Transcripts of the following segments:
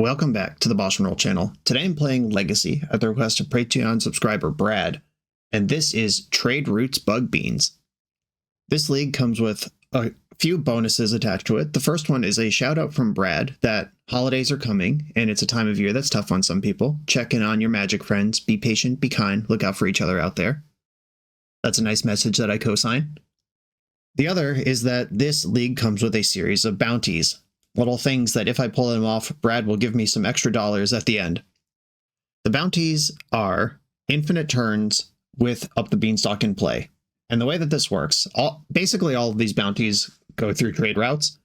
Welcome back to the BoshNRoll channel. Today I'm playing Legacy at the request of Patreon subscriber Brad, and this is Trade Routes Bug Beans. This league comes with a few bonuses attached to it. The first one is a shout out from Brad that holidays are coming, and it's a time of year that's tough on some people. Check in on your Magic friends, be patient, be kind, look out for each other out there. That's a nice message that I co-sign. The other is that this league comes with a series of bounties. Little things that if I pull them off, Brad will give me some extra dollars at the end. The bounties are infinite turns with Up the Beanstalk in play. And the way that this works, basically all of these bounties go through trade routes.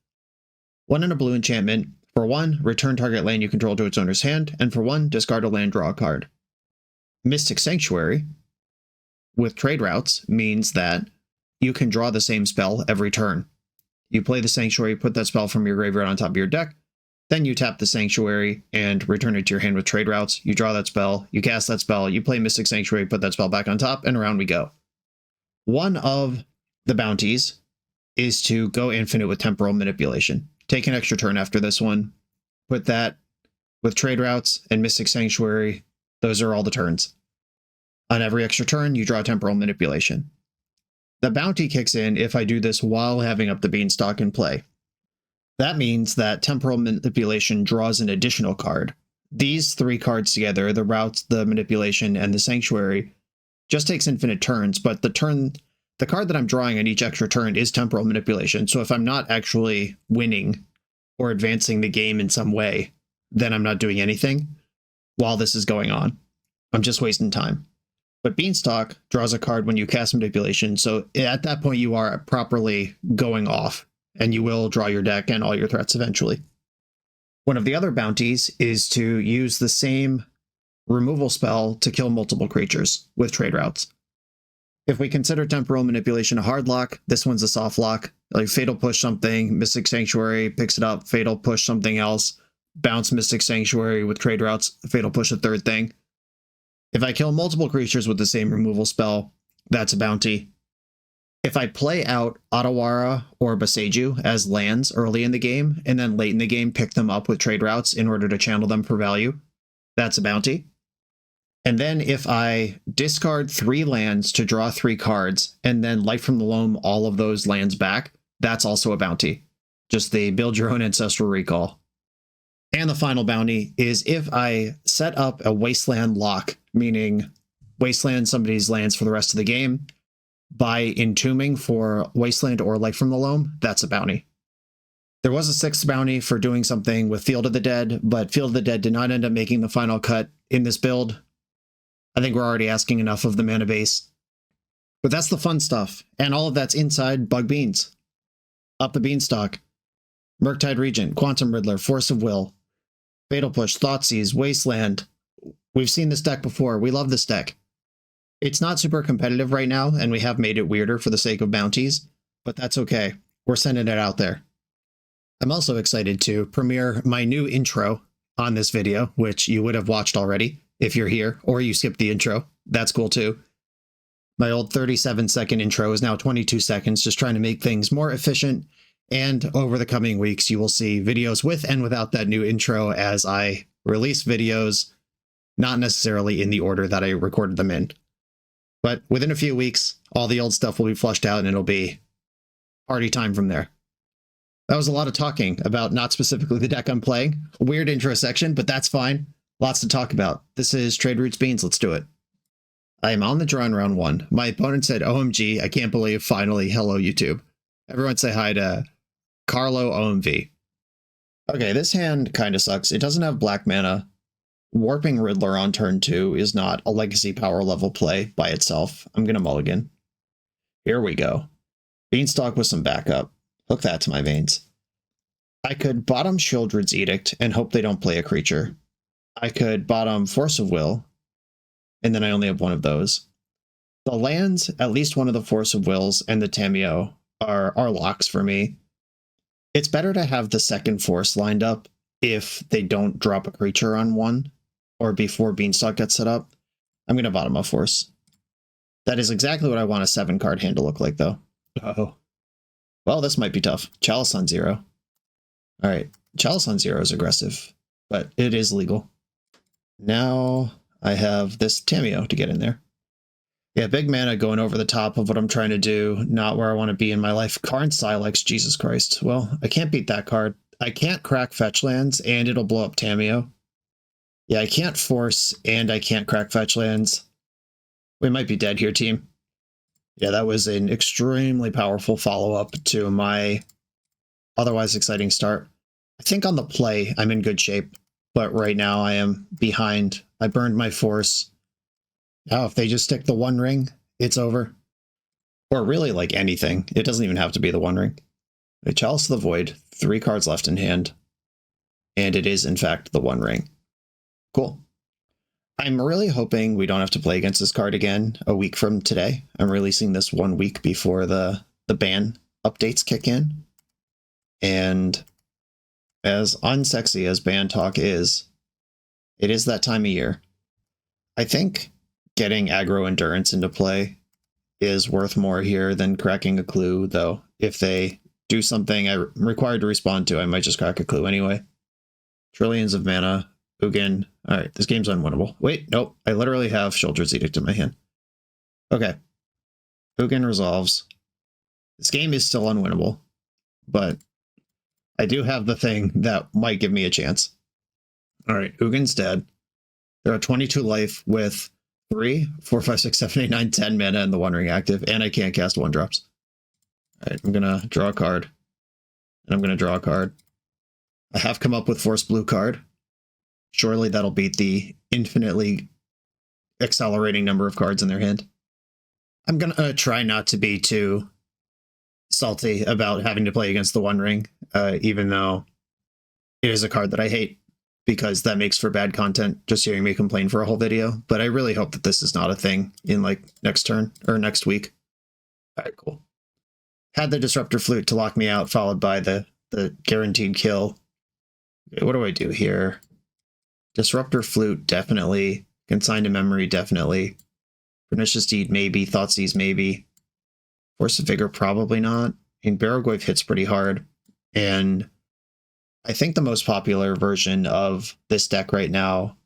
1 in a blue enchantment. For 1, return target land you control to its owner's hand, and for 1, discard a land, draw a card. Mystic Sanctuary with trade routes means that you can draw the same spell every turn. You play the Sanctuary, put that spell from your graveyard on top of your deck, then you tap the Sanctuary and return it to your hand with trade routes. You draw that spell, you cast that spell, you play Mystic Sanctuary, put that spell back on top, and around we go. One of the bounties is to go infinite with Temporal Manipulation. Take an extra turn after this one, put that with trade routes and Mystic Sanctuary. Those are all the turns. On every extra turn, you draw Temporal Manipulation. The bounty kicks in if I do this while having Up the Beanstalk in play. That means that Temporal Manipulation draws an additional card. These 3 cards together, the routes, the manipulation, and the sanctuary, just takes infinite turns, but the card that I'm drawing on each extra turn is Temporal Manipulation, so if I'm not actually winning or advancing the game in some way, then I'm not doing anything while this is going on. I'm just wasting time. But Beanstalk draws a card when you cast Manipulation, so at that point you are properly going off, and you will draw your deck and all your threats eventually. One of the other bounties is to use the same removal spell to kill multiple creatures with trade routes. If we consider Temporal Manipulation a hard lock, this one's a soft lock. Like Fatal Push something, Mystic Sanctuary picks it up, Fatal Push something else, bounce Mystic Sanctuary with trade routes, Fatal Push a third thing. If I kill multiple creatures with the same removal spell, that's a bounty. If I play out Otawara or Boseiju as lands early in the game, and then late in the game pick them up with trade routes in order to channel them for value, that's a bounty. And then if I discard 3 lands to draw 3 cards, and then Light from the Loam all of those lands back, that's also a bounty. Just the build your own ancestral recall. And the final bounty is if I set up a Wasteland lock, meaning wasteland somebody's lands for the rest of the game, by entombing for Wasteland or Light from the Loam, that's a bounty. There was a 6th bounty for doing something with Field of the Dead, but Field of the Dead did not end up making the final cut in this build. I think we're already asking enough of the mana base. But that's the fun stuff, and all of that's inside Bug Beans. Up the Beanstalk, Murktide Regent, Quantum Riddler, Force of Will, Fatal Push, Thoughtseize, Wasteland. We've seen this deck before. We love this deck. It's not super competitive right now, and we have made it weirder for the sake of bounties, but that's okay. We're sending it out there. I'm also excited to premiere my new intro on this video, which you would have watched already if you're here, or you skipped the intro. That's cool too. My old 37-second intro is now 22 seconds, just trying to make things more efficient. And over the coming weeks, you will see videos with and without that new intro as I release videos, not necessarily in the order that I recorded them in. But within a few weeks, all the old stuff will be flushed out and it'll be party time from there. That was a lot of talking about not specifically the deck I'm playing. A weird intro section, but that's fine. Lots to talk about. This is Trade Routes Beans. Let's do it. I am on the draw in round 1. My opponent said, OMG, I can't believe finally, hello YouTube. Everyone say hi to Carlo OMV. Okay, this hand kind of sucks. It doesn't have black mana. Warping Riddler on turn 2 is not a legacy power level play by itself. I'm going to mulligan. Here we go. Beanstalk with some backup. Hook that to my veins. I could bottom Sheoldred's Edict and hope they don't play a creature. I could bottom Force of Will, and then I only have one of those. The lands, at least one of the Force of Wills and the Tameo, are locks for me. It's better to have the second Force lined up if they don't drop a creature on one, or before Beanstalk gets set up. I'm going to bottom a Force. That is exactly what I want a 7-card hand to look like, though. Uh-oh. Well, this might be tough. Chalice on 0. Alright, Chalice on 0 is aggressive. but it is legal. Now I have this Tameo to get in there. Yeah, big mana going over the top of what I'm trying to do, not where I want to be in my life. Karn Silex, Jesus Christ. Well, I can't beat that card. I can't crack fetch lands, and it'll blow up Tameo. Yeah, I can't force, and I can't crack fetch lands. We might be dead here, team. Yeah, that was an extremely powerful follow-up to my otherwise exciting start. I think on the play, I'm in good shape, but right now I am behind. I burned my force. Now, if they just stick the One Ring, it's over. Or really, like anything. It doesn't even have to be the One Ring. A Chalice of the Void, 3 cards left in hand. And it is, in fact, the One Ring. Cool. I'm really hoping we don't have to play against this card again a week from today. I'm releasing this 1 week before the ban updates kick in. And as unsexy as ban talk is, it is that time of year. I think getting aggro endurance into play is worth more here than cracking a clue, though. If they do something I'm required to respond to, I might just crack a clue anyway. Trillions of mana. Ugin. Alright, this game's unwinnable. Wait, nope. I literally have Shoulder's Edict in my hand. Okay. Ugin resolves. This game is still unwinnable, but I do have the thing that might give me a chance. Alright, Ugin's dead. There are 22 life with 3, 4, 5, 6, 7, 8, 9, 10 mana and the One Ring active, and I can't cast 1-drops. Alright, I'm gonna draw a card. And I'm gonna draw a card. I have come up with Force Blue card. Surely that'll beat the infinitely accelerating number of cards in their hand. I'm gonna try not to be too salty about having to play against the One Ring, even though it is a card that I hate, because that makes for bad content, just hearing me complain for a whole video. But I really hope that this is not a thing in like next turn or next week. All right, cool. Had the Disruptor Flute to lock me out, followed by the guaranteed kill. Okay, what do I do here? Disruptor Flute, definitely. Consign to Memory, definitely. Pernicious Deed, maybe. Thoughtseize, maybe. Force of Vigor, probably not. And Barrowgoyf hits pretty hard. And I think the most popular version of this deck right now,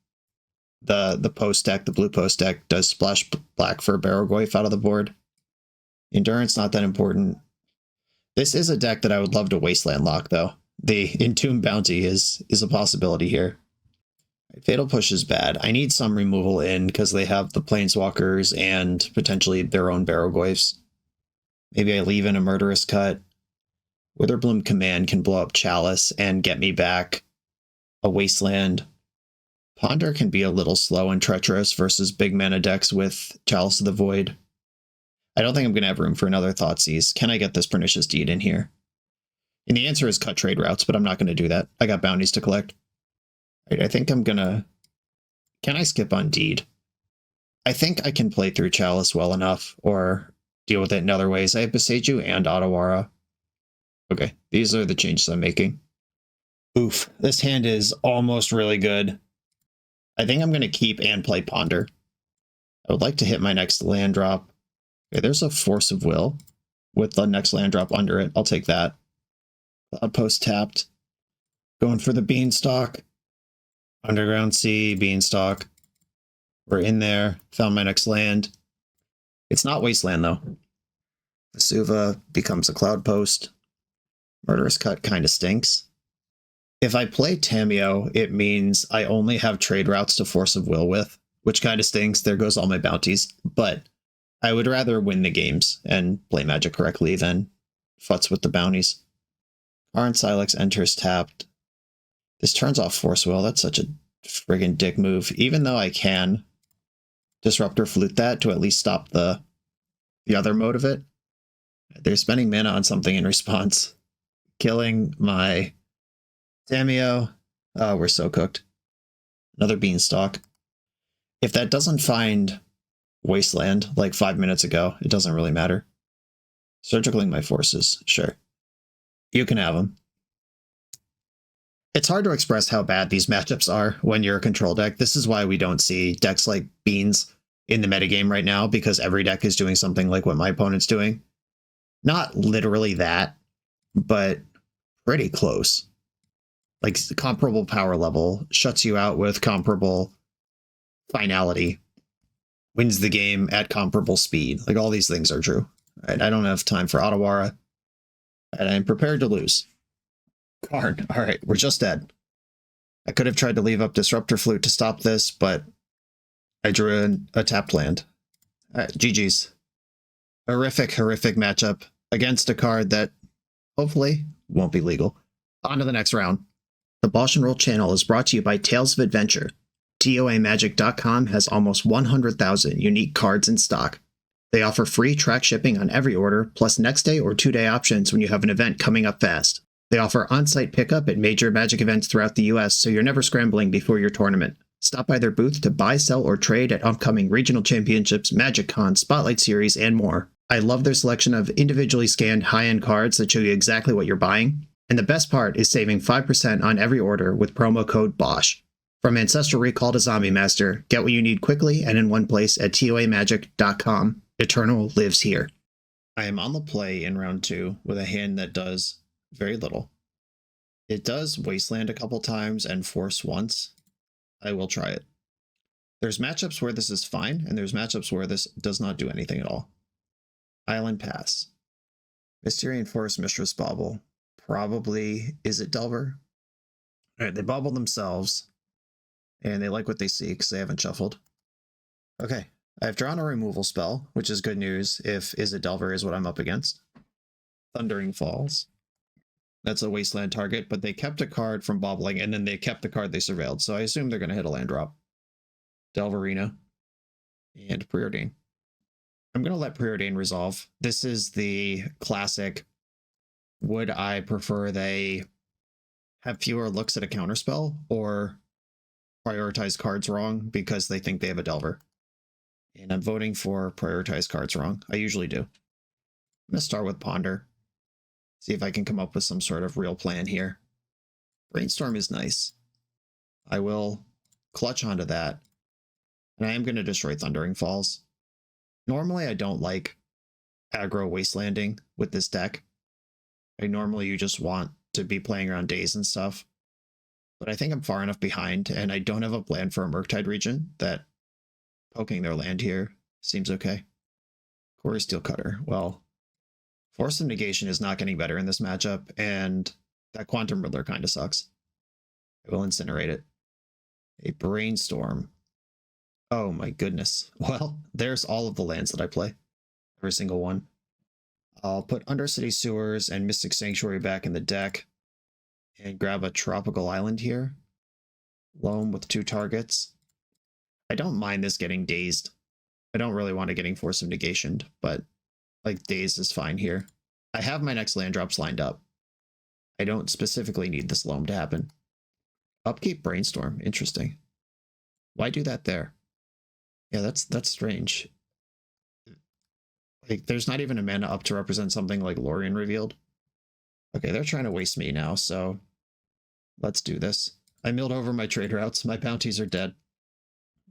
the post deck, the blue post deck, does splash black for Barrowgoyf out of the board. Endurance, not that important. This is a deck that I would love to Wasteland lock, though. The Entomb Bounty is a possibility here. Fatal Push is bad. I need some removal in because they have the Planeswalkers and potentially their own Barrowgoyfs. Maybe I leave in a Murderous Cut. Witherbloom Command can blow up Chalice and get me back a Wasteland. Ponder can be a little slow and treacherous versus big mana decks with Chalice of the Void. I don't think I'm going to have room for another Thoughtseize. Can I get this Pernicious Deed in here? And the answer is cut trade routes, but I'm not going to do that. I got bounties to collect. Right, I think I'm going to... Can I skip on Deed? I think I can play through Chalice well enough, or deal with it in other ways. I have Boseiju and Otawara. Okay, these are the changes I'm making. Oof, this hand is almost really good. I think I'm going to keep and play Ponder. I would like to hit my next land drop. Okay, there's a Force of Will with the next land drop under it. I'll take that. Outpost tapped. Going for the Beanstalk. Underground Sea, Beanstalk. We're in there. Found my next land. It's not Wasteland, though. Vesuva becomes a Cloud Post. Murderous Cut kind of stinks. If I play Tameo, it means I only have trade routes to Force of Will with, which kind of stinks. There goes all my bounties. But I would rather win the games and play Magic correctly than futz with the bounties. Karn Silex enters tapped. This turns off Force Will. That's such a friggin' dick move. Even though I can Disruptor Flute that to at least stop the other mode of it. They're spending mana on something in response. Killing my Tameo. Oh, we're so cooked. Another Beanstalk. If that doesn't find Wasteland like 5 minutes ago, it doesn't really matter. Surgicaling my forces. Sure. You can have them. It's hard to express how bad these matchups are when you're a control deck. This is why we don't see decks like Beans in the metagame right now, because every deck is doing something like what my opponent's doing. Not literally that, but pretty close. like comparable power level, shuts you out with comparable finality, wins the game at comparable speed. Like all these things are true. All right, I don't have time for Otawara, and I'm prepared to lose. Karn. All right, we're just dead. I could have tried to leave up Disruptor Flute to stop this, but I drew a tapped land. All right, GG's. Horrific matchup against a card that hopefully won't be legal. On to the next round. The BoshNRoll channel is brought to you by Tales of Adventure. TOAMagic.com has almost 100,000 unique cards in stock. They offer free track shipping on every order, plus next day or 2-day options when you have an event coming up fast. They offer on-site pickup at major Magic events throughout the US, so you're never scrambling before your tournament. Stop by their booth to buy, sell, or trade at upcoming regional championships, Magic Con, Spotlight Series, and more. I love their selection of individually scanned high-end cards that show you exactly what you're buying. And the best part is saving 5% on every order with promo code BOSH. From Ancestral Recall to Zombie Master, get what you need quickly and in one place at TOAMagic.com. Eternal lives here. I am on the play in round 2 with a hand that does very little. It does Wasteland a couple times and Force once. I will try it. There's matchups where this is fine, and there's matchups where this does not do anything at all. Island Pass. Mysterian Forest Mistress Bauble. Probably Izzet Delver. Alright, they bobble themselves, and they like what they see because they haven't shuffled. Okay, I've drawn a removal spell, which is good news if Izzet Delver is what I'm up against. Thundering Falls. That's a wasteland target, but they kept a card from bobbling, and then they kept the card they surveilled, so I assume they're going to hit a land drop. Delverina. And Preordain. I'm going to let Preordain resolve. This is the classic, would I prefer they have fewer looks at a counterspell, or prioritize cards wrong because they think they have a Delver? And I'm voting for prioritize cards wrong. I usually do. I'm going to start with Ponder. See if I can come up with some sort of real plan here. Brainstorm is nice. I will clutch onto that. And I am going to destroy Thundering Falls. Normally I don't like aggro wastelanding with this deck. Normally you just want to be playing around days and stuff. But I think I'm far enough behind, and I don't have a plan for a Murktide region, that poking their land here seems okay. Quarry Steel Cutter. Well, Force of Negation is not getting better in this matchup, and that Quantum Riddler kind of sucks. I will incinerate it. A Brainstorm. Oh my goodness. Well, there's all of the lands that I play. Every single one. I'll put Undercity Sewers and Mystic Sanctuary back in the deck, and grab a Tropical Island here. Loam with 2 targets. I don't mind this getting dazed. I don't really want it getting Force of Negation, but like dazed is fine here. I have my next land drops lined up. I don't specifically need this Loam to happen. Upkeep Brainstorm. Interesting. Why do that there? Yeah, that's strange. Like, there's not even a mana up to represent something like Lorien Revealed. Okay, they're trying to waste me now, so let's do this. I milled over my trade routes. My bounties are dead.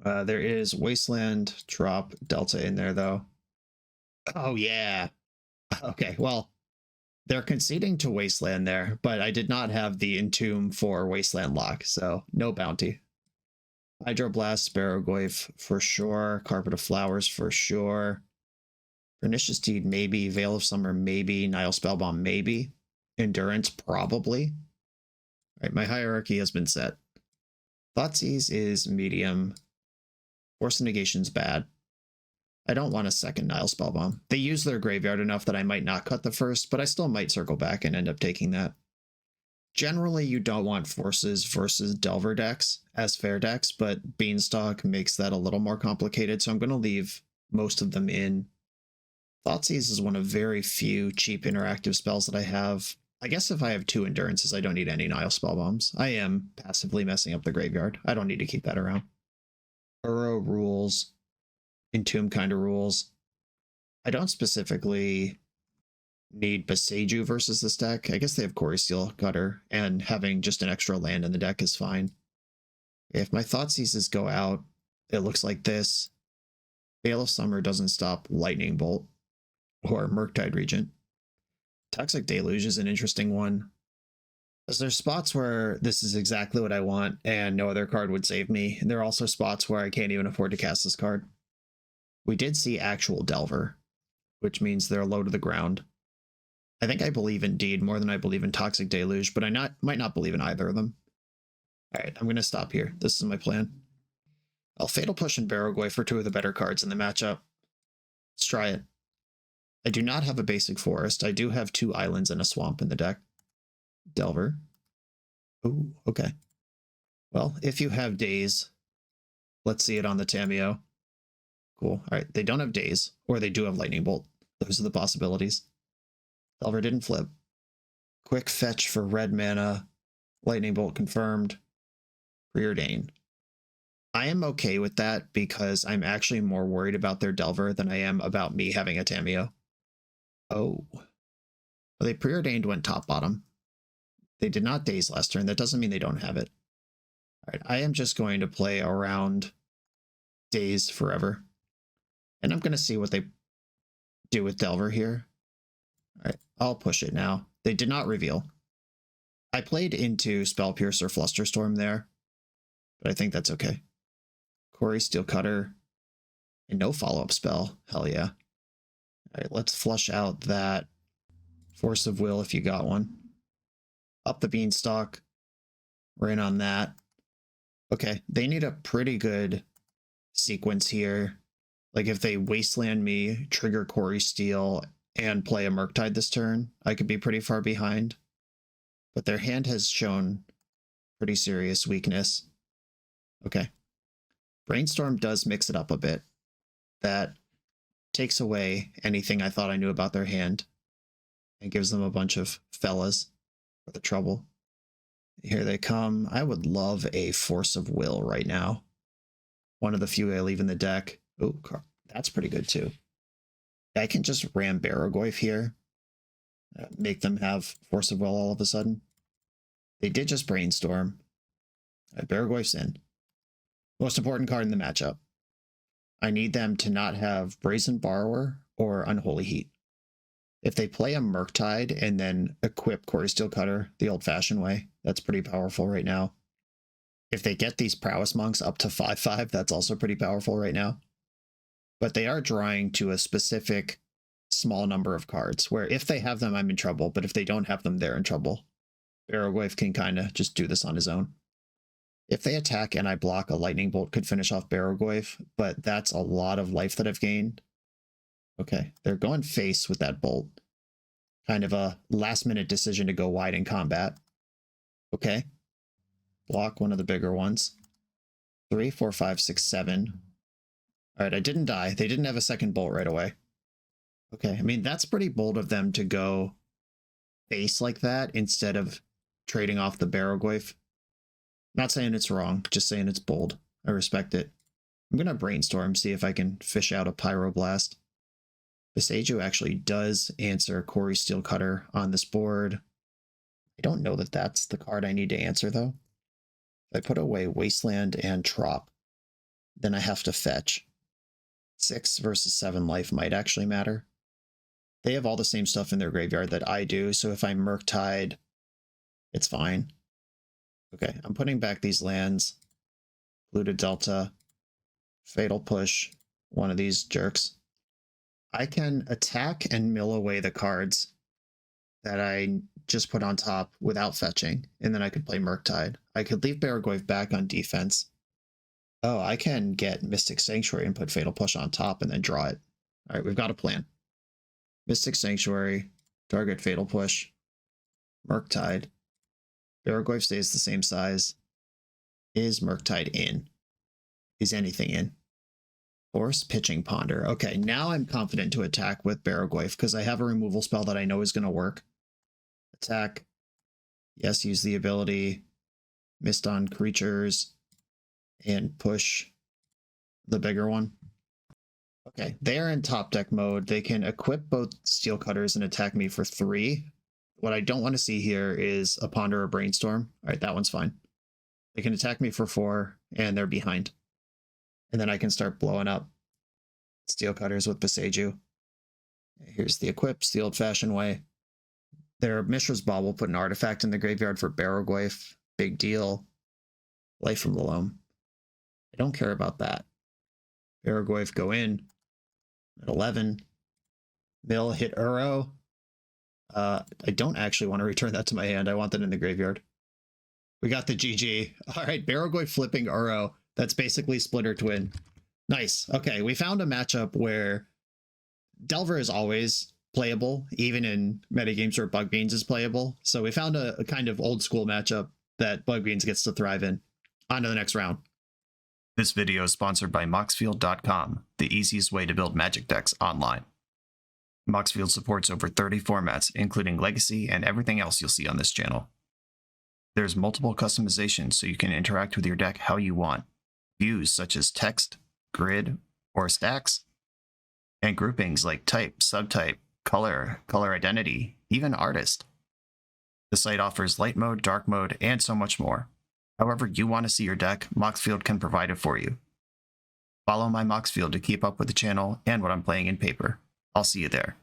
There is Wasteland, Drop, Delta in there, though. Oh, yeah. Okay, well, they're conceding to Wasteland there, but I did not have the Entomb for Wasteland lock, so no bounty. Hydroblast, Sparrowgoyf for sure. Carpet of Flowers for sure. Pernicious Deed maybe. Veil of Summer maybe. Nile Spellbomb maybe. Endurance probably. All right, my hierarchy has been set. Thoughtseize is medium. Force of Negation's bad. I don't want a second Nile Spellbomb. They use their graveyard enough that I might not cut the first, but I still might circle back and end up taking that. Generally, you don't want Forces versus Delver decks as fair decks, but Beanstalk makes that a little more complicated, so I'm going to leave most of them in. Thoughtseize is one of very few cheap interactive spells that I have. I guess if I have 2 Endurances, I don't need any Nile Spellbombs. I am passively messing up the graveyard. I don't need to keep that around. Burrow rules. Entomb kind of rules. I don't specifically need Boseiju versus this deck. I guess they have Quarry Steel Cutter, and having just an extra land in the deck is fine. If my Thoughtseizes go out, it looks like this. Veil of Summer doesn't stop Lightning Bolt or Murktide Regent. Toxic Deluge is an interesting one. Because there's spots where this is exactly what I want and no other card would save me. And there are also spots where I can't even afford to cast this card. We did see actual Delver, which means they're low to the ground. I think I believe in Deed more than I believe in Toxic Deluge, but I might not believe in either of them. All right, I'm going to stop here. This is my plan. I'll Fatal Push and Barrowgoy for two of the better cards in the matchup. Let's try it. I do not have a basic forest. I do have 2 islands and a swamp in the deck. Delver. Ooh, okay. Well, if you have Daze, let's see it on the Tamiyo. Cool. All right, they don't have Daze, or they do have Lightning Bolt. Those are the possibilities. Delver didn't flip. Quick fetch for red mana. Lightning Bolt confirmed. Preordain. I am okay with that because I'm actually more worried about their Delver than I am about me having a Tamiyo. Oh. Well, they preordained went top bottom. They did not Daze last turn. That doesn't mean they don't have it. All right, I am just going to play around Daze forever. And I'm going to see what they do with Delver here. All right, I'll push it now. They did not reveal. I played into Spell Piercer Flusterstorm there, but I think that's okay. Quarry Steelcutter, and no follow-up spell. Hell yeah. All right, let's flush out that Force of Will if you got one. Up the Beanstalk. We're in on that. Okay, they need a pretty good sequence here. Like if they Wasteland me, trigger Quarry Steel, and play a Murktide this turn, I could be pretty far behind. But their hand has shown pretty serious weakness. Okay. Brainstorm does mix it up a bit. That takes away anything I thought I knew about their hand and gives them a bunch of fellas for the trouble. Here they come. I would love a Force of Will right now. One of the few I leave in the deck. Oh, that's pretty good too. I can just ram Barrowgoyf here. Make them have Force of Will all of a sudden. They did just Brainstorm. Barrowgoyf's in. Most important card in the matchup. I need them to not have Brazen Borrower or Unholy Heat. If they play a Murktide and then equip Quarry Steelcutter the old-fashioned way, that's pretty powerful right now. If they get these Prowess Monks up to 5/5, that's also pretty powerful right now. But they are drawing to a specific small number of cards, where if they have them, I'm in trouble, but if they don't have them, they're in trouble. Barrowgoyf can kind of just do this on his own. If they attack and I block, a Lightning Bolt could finish off Barrowgoyf, but that's a lot of life that I've gained. Okay, they're going face with that bolt. Kind of a last-minute decision to go wide in combat. Okay. Block one of the bigger ones. 3, 4, 5, 6, 7. All right, I didn't die. They didn't have a second bolt right away. Okay, I mean, that's pretty bold of them to go face like that instead of trading off the Barrowgoyf. Not saying it's wrong, just saying it's bold. I respect it. I'm going to Brainstorm, see if I can fish out a Pyroblast. Besaiju actually does answer Quarry Steelcutter on this board. I don't know that that's the card I need to answer, though. If I put away Wasteland and Trop, then I have to fetch. 6 versus 7 life might actually matter. They have all the same stuff in their graveyard that I do, so if I Murktide, it's fine. Okay, I'm putting back these lands. Polluted Delta, Fatal Push, one of these jerks. I can attack and mill away the cards that I just put on top without fetching, and then I could play Murktide. I could leave Barrowgoyf back on defense. Oh, I can get Mystic Sanctuary and put Fatal Push on top and then draw it. All right, we've got a plan. Mystic Sanctuary, target Fatal Push, Murktide. Barrowgoyf stays the same size. Is Murktide in? Is anything in? Force Pitching Ponder. Okay, now I'm confident to attack with Barrowgoyf because I have a removal spell that I know is going to work. Attack. Yes, use the ability. Mist on creatures. And push the bigger one. Okay, they are in top deck mode. They can equip both Steel Cutters and attack me for 3. What I don't want to see here is a Ponder or Brainstorm. All right, that one's fine. They can attack me for 4, and they're behind. And then I can start blowing up Steel Cutters with Besaiju. Here's the equips, the old-fashioned way. Their Mishra's Ball will put an artifact in the graveyard for Barrowglyph. Big deal. Life from the Loam. I don't care about that. Barrowglyph go in at 11. Mill hit Uro. I don't actually want to return that to my hand. I want that in the graveyard. We got the GG. All right, Barrowglyph flipping Uro. That's basically Splitter Twin. Nice. Okay, we found a matchup where Delver is always playable, even in metagames where Bugbeans is playable. So we found a kind of old school matchup that Bugbeans gets to thrive in. On to the next round. This video is sponsored by Moxfield.com, the easiest way to build Magic decks online. Moxfield supports over 30 formats, including Legacy and everything else you'll see on this channel. There's multiple customizations so you can interact with your deck how you want. Views such as text, grid, or stacks, and groupings like type, subtype, color, color identity, even artist. The site offers light mode, dark mode, and so much more. However you want to see your deck, Moxfield can provide it for you. Follow my Moxfield to keep up with the channel and what I'm playing in paper. I'll see you there.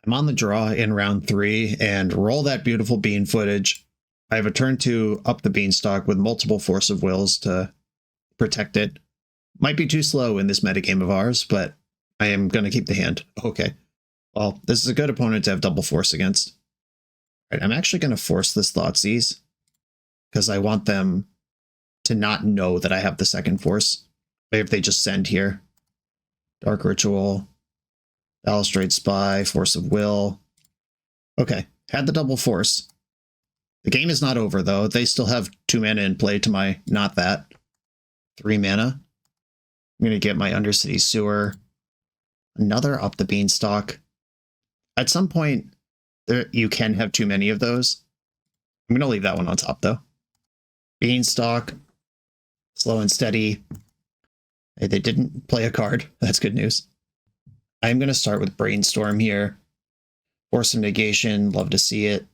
I'm on the draw in round 3 and roll that beautiful bean footage. I have a turn to up the Beanstalk with multiple Force of Wills to protect it. Might be too slow in this metagame of ours, but I am going to keep the hand. Okay. Well, this is a good opponent to have double force against. All right, I'm actually going to force this Thoughtseize because I want them to not know that I have the second force. Maybe if they just send here. Dark Ritual, Balustrade Spy, Force of Will. Okay, had the double force. The game is not over, though. They still have 2 mana in play to my not that. 3 mana. I'm going to get my Undercity Sewer. Another up the Beanstalk. At some point, you can have too many of those. I'm going to leave that one on top, though. Beanstalk. Slow and steady. Hey, they didn't play a card. That's good news. I'm going to start with Brainstorm here. Force of Negation. Love to see it.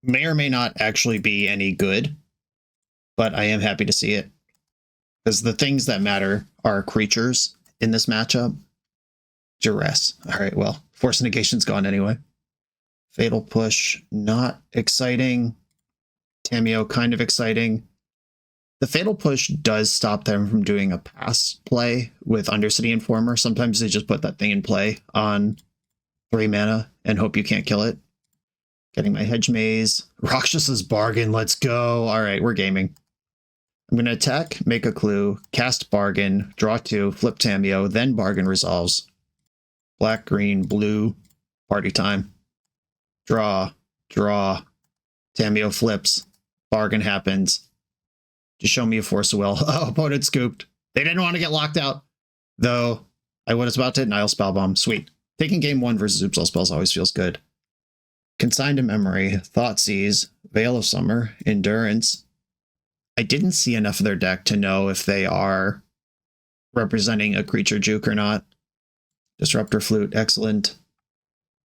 May or may not actually be any good, but I am happy to see it. Because the things that matter are creatures in this matchup. Duress. All right, well, Force of Negation's gone anyway. Fatal Push, not exciting. Tamiyo, kind of exciting. The Fatal Push does stop them from doing a pass play with Undercity Informer. Sometimes they just put that thing in play on 3 mana and hope you can't kill it. Getting my Hedge Maze. Rakshas's Bargain, let's go. All right, we're gaming. I'm going to attack, make a clue, cast Bargain, draw 2, flip Tamiyo, then Bargain resolves. Black, green, blue, party time. Draw, draw, Tamiyo flips, Bargain happens. Just show me a Force of Will. Oh, opponent scooped. They didn't want to get locked out. Though, I was about to hit Nile Spellbomb. Sweet. Taking game 1 versus Oopsal spells always feels good. Consigned to Memory, Thoughtseize, Veil of Summer, Endurance. I didn't see enough of their deck to know if they are representing a creature juke or not. Disruptor Flute, excellent.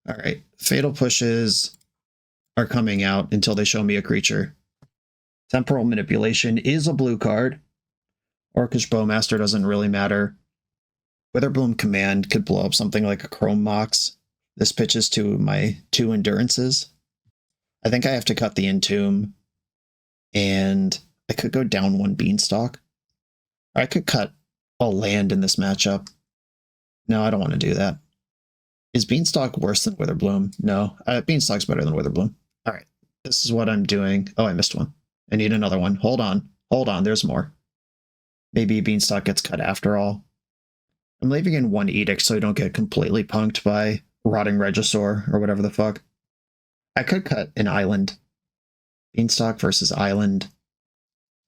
All right, Fatal Pushes are coming out until they show me a creature. Temporal Manipulation is a blue card. Orcish Bowmaster doesn't really matter. Witherbloom Command could blow up something like a Chrome Mox. This pitches to my 2 Endurances. I think I have to cut the Entomb, and I could go down 1 Beanstalk. Or I could cut a land in this matchup. No, I don't want to do that. Is Beanstalk worse than Witherbloom? No, Beanstalk's better than Witherbloom. All right, this is what I'm doing. Oh, I missed one. I need another one. Hold on. Hold on. There's more. Maybe Beanstalk gets cut after all. I'm leaving in 1 Edict so I don't get completely punked by Rotting Regisaur or whatever the fuck. I could cut an Island. Beanstalk versus Island.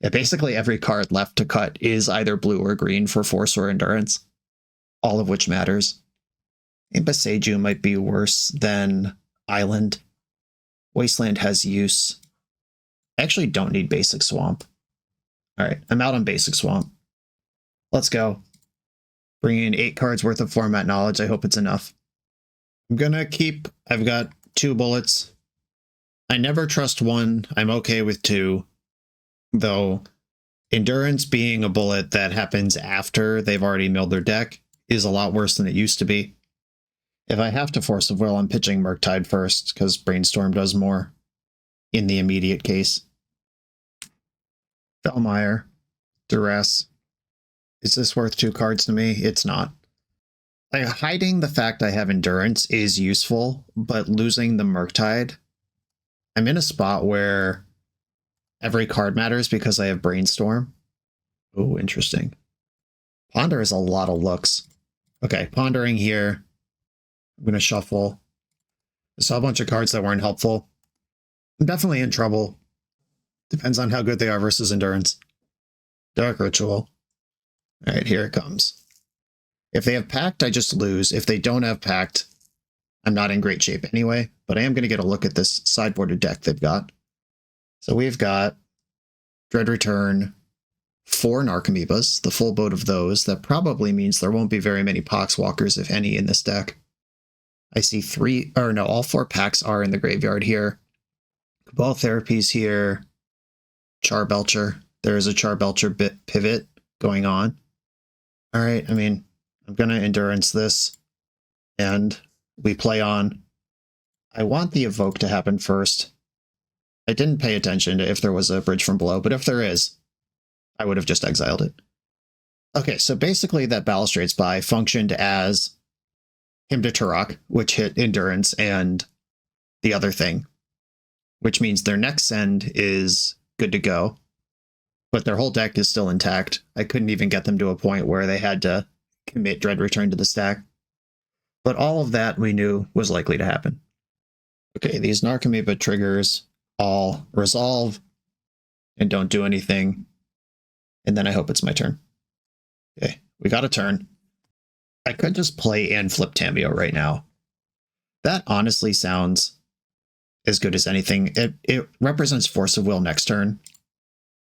Yeah, basically every card left to cut is either blue or green for Force or Endurance. All of which matters. Imbaseju might be worse than Island. Wasteland has use. I actually don't need Basic Swamp. Alright, I'm out on Basic Swamp. Let's go. Bringing in 8 cards worth of format knowledge. I hope it's enough. I'm gonna keep... I've got 2 bullets. I never trust 1. I'm okay with 2. Though, Endurance being a bullet that happens after they've already milled their deck is a lot worse than it used to be. If I have to force of will, I'm pitching Murktide first, because Brainstorm does more in the immediate case. Fellmire, Duress. Is this worth 2 cards to me? It's not. Like, hiding the fact I have Endurance is useful, but losing the Murktide, I'm in a spot where every card matters because I have Brainstorm. Oh, interesting. Ponder is a lot of looks. Okay, pondering here. I'm going to shuffle. I saw a bunch of cards that weren't helpful. I'm definitely in trouble. Depends on how good they are versus Endurance. Dark Ritual. All right, here it comes. If they have Pact, I just lose. If they don't have Pact, I'm not in great shape anyway, but I am going to get a look at this sideboarded deck they've got. So we've got Dread Return, 4 Narcomoebas, the full boat of those. That probably means there won't be very many Poxwalkers, if any, in this deck. I see all 4 packs are in the graveyard here. Cabal Therapies here. Charbelcher. There is a Charbelcher pivot going on. All right, I mean, I'm going to Endurance this, and we play on. I want the Evoke to happen first. I didn't pay attention to if there was a Bridge from Below, but if there is, I would have just exiled it. Okay, so basically that Balustrade Spy functioned as Hymn to Turok, which hit Endurance and the other thing, which means their next send is good to go, but their whole deck is still intact. I couldn't even get them to a point where they had to commit Dread Return to the stack. But all of that we knew was likely to happen. Okay, these Narcomoeba triggers all resolve and don't do anything. And then I hope it's my turn. Okay, we got a turn. I could just play and flip Tamiyo right now. That honestly sounds as good as anything. It represents Force of Will next turn.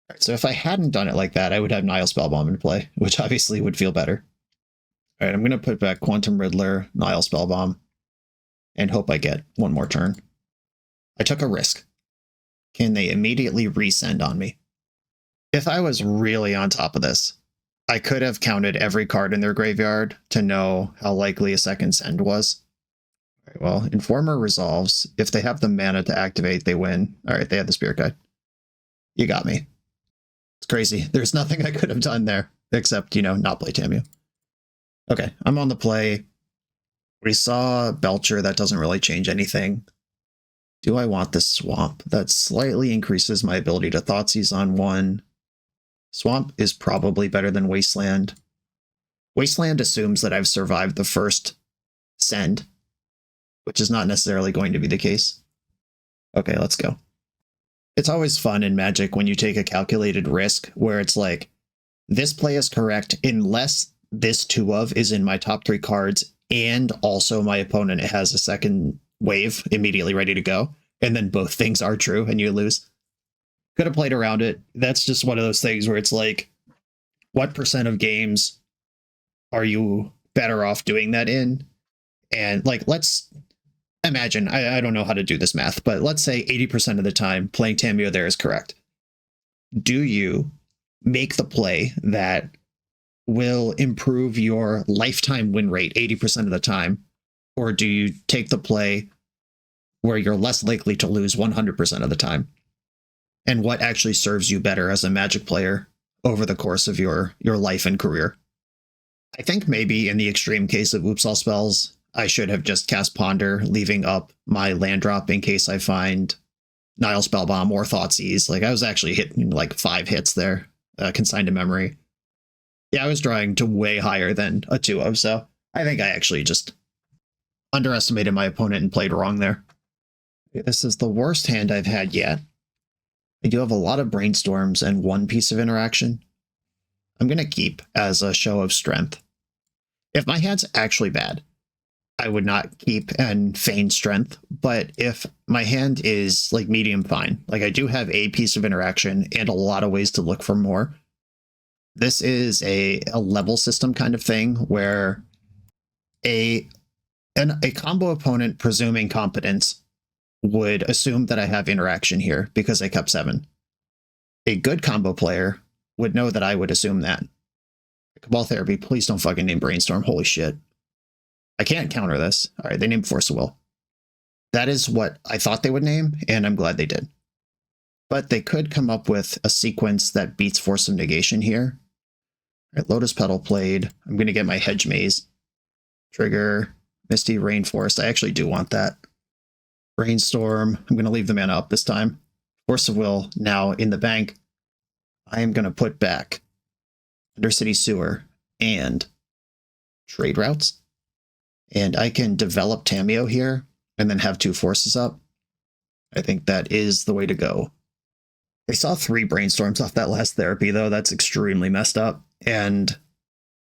All right, so if I hadn't done it like that, I would have Nile Spellbomb in play, which obviously would feel better. All right, I'm going to put back Quantum Riddler, Nile Spellbomb, and hope I get one more turn. I took a risk. Can they immediately resend on me? If I was really on top of this, I could have counted every card in their graveyard to know how likely a second send was. All right, well, Informer resolves. If they have the mana to activate, they win. All right, they have the Spirit Guide. You got me. It's crazy. There's nothing I could have done there except, not play Tamiyo. Okay, I'm on the play. We saw Belcher. That doesn't really change anything. Do I want this Swamp? That slightly increases my ability to Thoughtseize on 1. Swamp is probably better than Wasteland. Wasteland assumes that I've survived the first send, which is not necessarily going to be the case. Okay, let's go. It's always fun in Magic when you take a calculated risk where it's like, this play is correct unless this 2-of is in my top 3 cards and also my opponent has a second wave immediately ready to go, and then both things are true and you lose. Could have played around it. That's just one of those things where it's like, what % of games are you better off doing that in? And like, let's imagine, I don't know how to do this math, but let's say 80% of the time playing Tamiyo there is correct. Do you make the play that will improve your lifetime win rate 80% of the time? Or do you take the play where you're less likely to lose 100% of the time? And what actually serves you better as a Magic player over the course of your life and career? I think maybe in the extreme case of Oops All Spells, I should have just cast Ponder, leaving up my land drop in case I find Nile Spellbomb or Thoughtseize. Like, I was actually hitting like 5 hits there, consigned to memory. Yeah, I was drawing to way higher than a 2-of, so I think I actually just underestimated my opponent and played wrong there. This is the worst hand I've had yet. I do have a lot of Brainstorms and 1 piece of interaction. I'm going to keep as a show of strength. If my hand's actually bad, I would not keep and feign strength, but if my hand is like medium fine, like I do have a piece of interaction and a lot of ways to look for more, this is a level system kind of thing where a combo opponent presuming competence would assume that I have interaction here because I kept 7. A good combo player would know that I would assume that. Cabal Therapy, please don't fucking name Brainstorm. Holy shit. I can't counter this. All right, they named Force of Will. That is what I thought they would name, and I'm glad they did. But they could come up with a sequence that beats Force of Negation here. All right, Lotus Petal played. I'm going to get my Hedge Maze. Trigger, Misty, Rainforest. I actually do want that. Brainstorm. I'm going to leave the mana up this time. Force of Will now in the bank. I am going to put back Undercity Sewer and Trade Routes. And I can develop Tamiyo here and then have 2 forces up. I think that is the way to go. I saw 3 Brainstorms off that last therapy, though. That's extremely messed up. And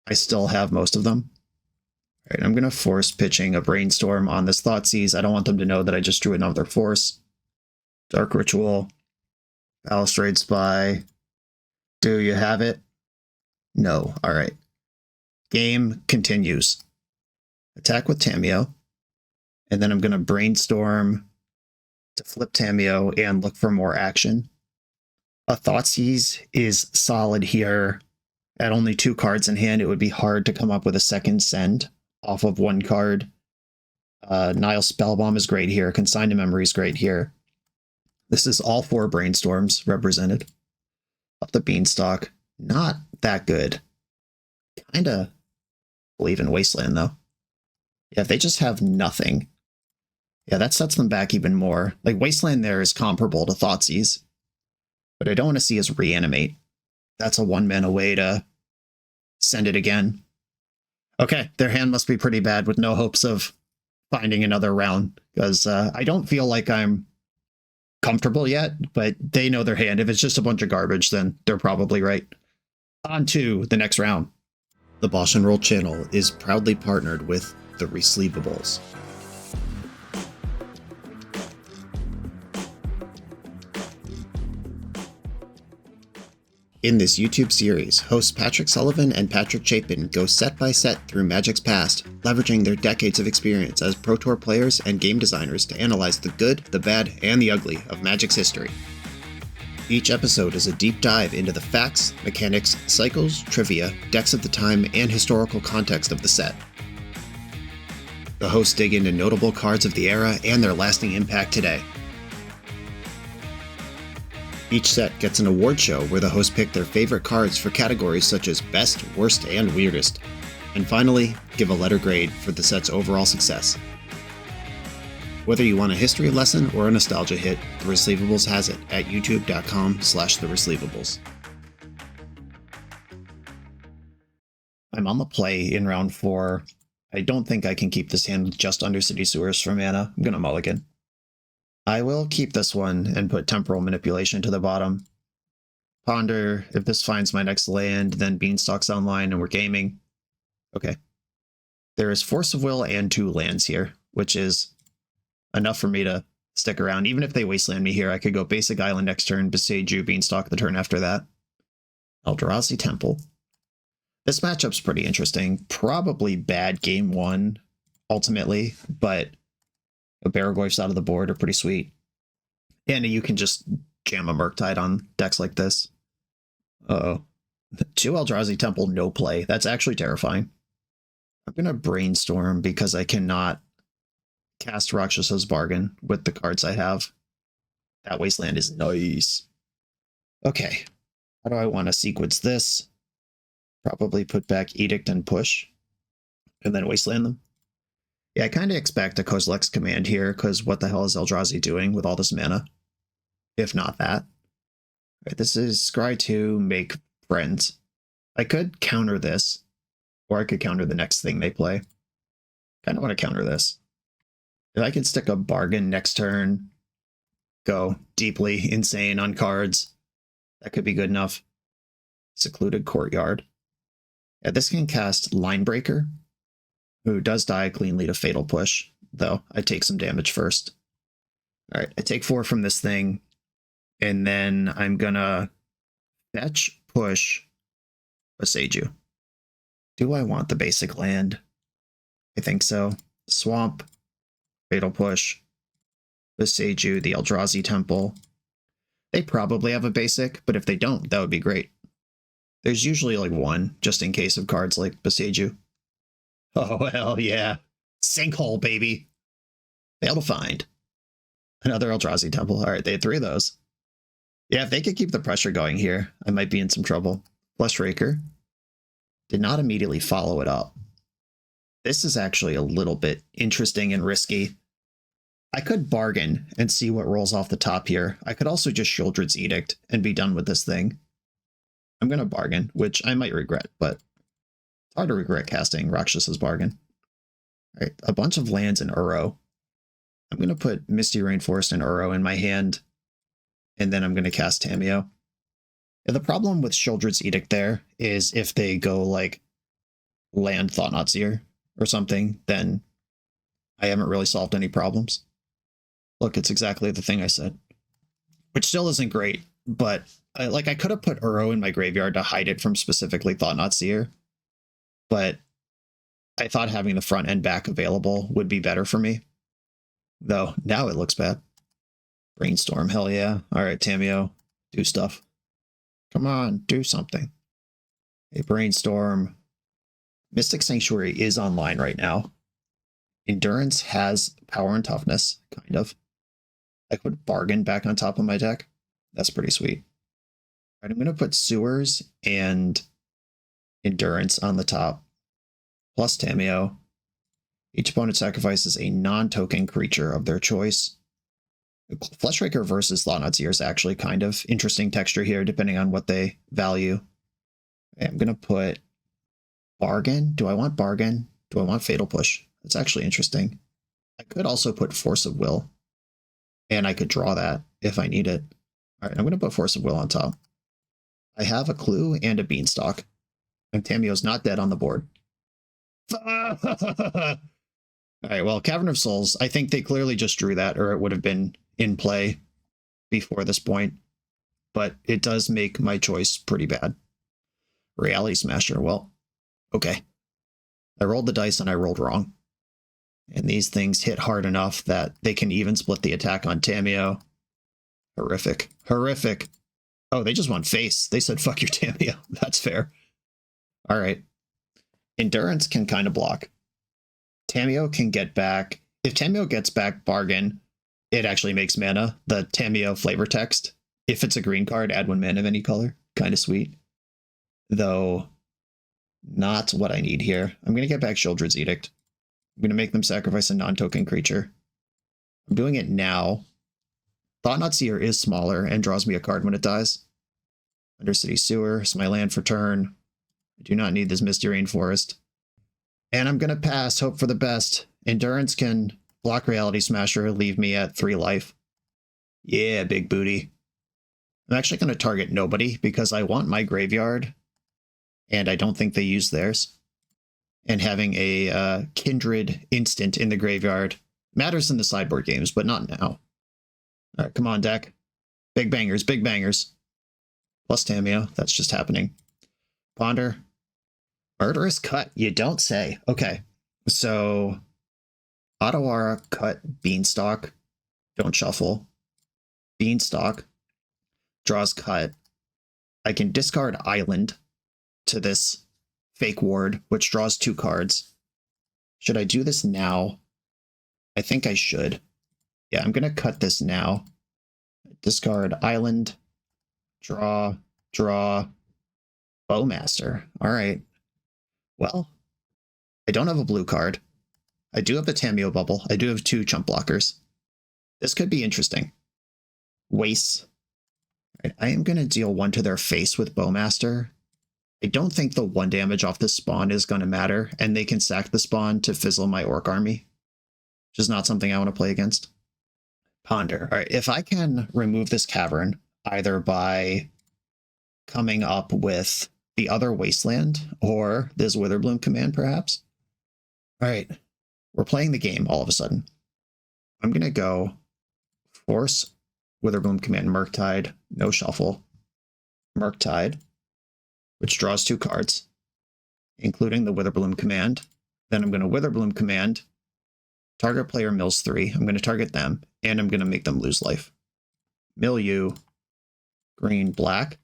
I still have most of them. All right, I'm going to force pitching a Brainstorm on this Thoughtseize. I don't want them to know that I just drew another force. Dark Ritual. Balustrade Spy. Do you have it? No. All right. Game continues. Attack with Tamiyo. And then I'm going to Brainstorm to flip Tamiyo and look for more action. A Thoughtseize is solid here. At only 2 cards in hand, it would be hard to come up with a second send off of 1 card. Nile Spellbomb is great here. Consign to Memory is great here. This is all 4 Brainstorms represented. Up the Beanstalk. Not that good. Kinda believe in Wasteland, though. Yeah, if they just have nothing. Yeah, that sets them back even more. Like, Wasteland there is comparable to Thoughtseize. What I don't want to see is Reanimate. That's a 1-mana way to send it again. Okay, their hand must be pretty bad with no hopes of finding another round. Because I don't feel like I'm comfortable yet, but they know their hand. If it's just a bunch of garbage, then they're probably right. On to the next round. The BoshNRoll channel is proudly partnered with the Resleevables. In this YouTube series, hosts Patrick Sullivan and Patrick Chapin go set by set through Magic's past, leveraging their decades of experience as Pro Tour players and game designers to analyze the good, the bad, and the ugly of Magic's history. Each episode is a deep dive into the facts, mechanics, cycles, trivia, decks of the time, and historical context of the set. The hosts dig into notable cards of the era and their lasting impact today. Each set gets an award show where the hosts pick their favorite cards for categories such as Best, Worst, and Weirdest. And finally, give a letter grade for the set's overall success. Whether you want a history lesson or a nostalgia hit, The Resleevables has it at youtube.com/theresleevables. I'm on the play in round 4. I don't think I can keep this hand with just Undercity Sewers for mana. I'm gonna mulligan. I will keep this one and put Temporal Manipulation to the bottom. Ponder, if this finds my next land, then Beanstalk's online and we're gaming. Okay. There is Force of Will and 2 lands here, which is enough for me to stick around. Even if they Wasteland me here, I could go Basic Island next turn, Beseiju, Beanstalk the turn after that. Eldrazi Temple. This matchup's pretty interesting. Probably bad game 1, ultimately, but Baragorf's out of the board are pretty sweet. And you can just jam a Murktide on decks like this. Uh-oh. 2 Eldrazi Temple, no play. That's actually terrifying. I'm going to Brainstorm because I cannot cast Rakshas's Bargain with the cards I have. That Wasteland is nice. Okay. How do I want to sequence this? Probably put back Edict and Push. And then Wasteland them. Yeah, I kind of expect a Kozilek's Command here, because what the hell is Eldrazi doing with all this mana? If not that. Right, this is Scry 2, make friends. I could counter this, or I could counter the next thing they play. Kind of want to counter this. If I could stick a Bargain next turn, go deeply insane on cards, that could be good enough. Secluded Courtyard. Yeah, this can cast Linebreaker, who does die cleanly to Fatal Push, though I take some damage first. Alright, I take 4 from this thing, and then I'm gonna fetch, push, Beseiju. Do I want the basic land? I think so. Swamp, Fatal Push, Beseiju, the Eldrazi Temple. They probably have a basic, but if they don't, that would be great. There's usually like 1, just in case of cards like Beseiju. Oh, hell yeah. Sinkhole, baby. Fail to find. Another Eldrazi Temple. All right, they had 3 of those. Yeah, if they could keep the pressure going here, I might be in some trouble. Flush Raker. Did not immediately follow it up. This is actually a little bit interesting and risky. I could bargain and see what rolls off the top here. I could also just Sheoldred's Edict and be done with this thing. I'm going to bargain, which I might regret, but it's hard to regret casting Rakshas's Bargain. All right, a bunch of lands in Uro. I'm going to put Misty Rainforest and Uro in my hand, and then I'm going to cast Tamiyo. And the problem with Sheoldred's Edict there is if they go like land Thought-Knot Seer or something, then I haven't really solved any problems. Look, it's exactly the thing I said. Which still isn't great, but I could have put Uro in my graveyard to hide it from specifically Thought-Knot Seer, but I thought having the front and back available would be better for me. Though, now it looks bad. Brainstorm, hell yeah. Alright, Tamiyo, do stuff. Come on, do something. A Brainstorm. Mystic Sanctuary is online right now. Endurance has power and toughness, kind of. I put Bargain back on top of my deck. That's pretty sweet. All right, I'm going to put Sewers and Endurance on the top, plus Tamiyo. Each opponent sacrifices a non-token creature of their choice. Fleshraker versus Thought-Knot Seer is actually kind of interesting texture here, depending on what they value. Okay, I'm going to put Bargain. Do I want Bargain? Do I want Fatal Push? That's actually interesting. I could also put Force of Will, and I could draw that if I need it. All right, I'm going to put Force of Will on top. I have a Clue and a Beanstalk, and Tamiyo's not dead on the board. All right, well, Cavern of Souls, I think they clearly just drew that, or it would have been in play before this point, but it does make my choice pretty bad. Reality Smasher, well, okay. I rolled the dice and I rolled wrong. And these things hit hard enough that they can even split the attack on Tamiyo. Horrific. Horrific. Oh, they just want face. They said, fuck your Tamiyo. That's fair. All right. Endurance can kind of block. Tamiyo can get back. If Tamiyo gets back Bargain, it actually makes mana. The Tamiyo flavor text. If it's a green card, add 1 mana of any color. Kind of sweet. Though, not what I need here. I'm going to get back Sheoldred's Edict. I'm going to make them sacrifice a non-token creature. I'm doing it now. Thought-Knot Seer is smaller and draws me a card when it dies. Undercity Sewer is my land for turn. I do not need this Misty Rainforest. And I'm going to pass, hope for the best. Endurance can block Reality Smasher, leave me at 3 life. Yeah, big booty. I'm actually going to target nobody because I want my graveyard, and I don't think they use theirs. And having a Kindred instant in the graveyard matters in the sideboard games, but not now. All right, come on, deck. Big bangers, big bangers. Plus Tamiyo, that's just happening. Ponder. Murderous Cut, you don't say. Okay, so Otawara, Cut, Beanstalk, don't shuffle. Beanstalk, draws Cut. I can discard Island to this Fake Ward, which draws 2 cards. Should I do this now? I think I should. Yeah, I'm going to cut this now. Discard Island, draw, Bowmaster. All right. Well, I don't have a blue card. I do have the Tamiyo bubble. I do have 2 chump blockers. This could be interesting. Waste. Right, I am going to deal 1 to their face with Bowmaster. I don't think the 1 damage off this spawn is going to matter, and they can sack the spawn to fizzle my Orc army, which is not something I want to play against. Ponder. All right, if I can remove this cavern, either by coming up with the other Wasteland or this Witherbloom command, perhaps. All right, we're playing the game all of a sudden. I'm going to go Force, Witherbloom command, Murktide, no shuffle, Murktide, which draws 2 cards, including the Witherbloom command. Then I'm going to Witherbloom command, target player mills 3. I'm going to target them, and I'm going to make them lose life. Mill you, green, black.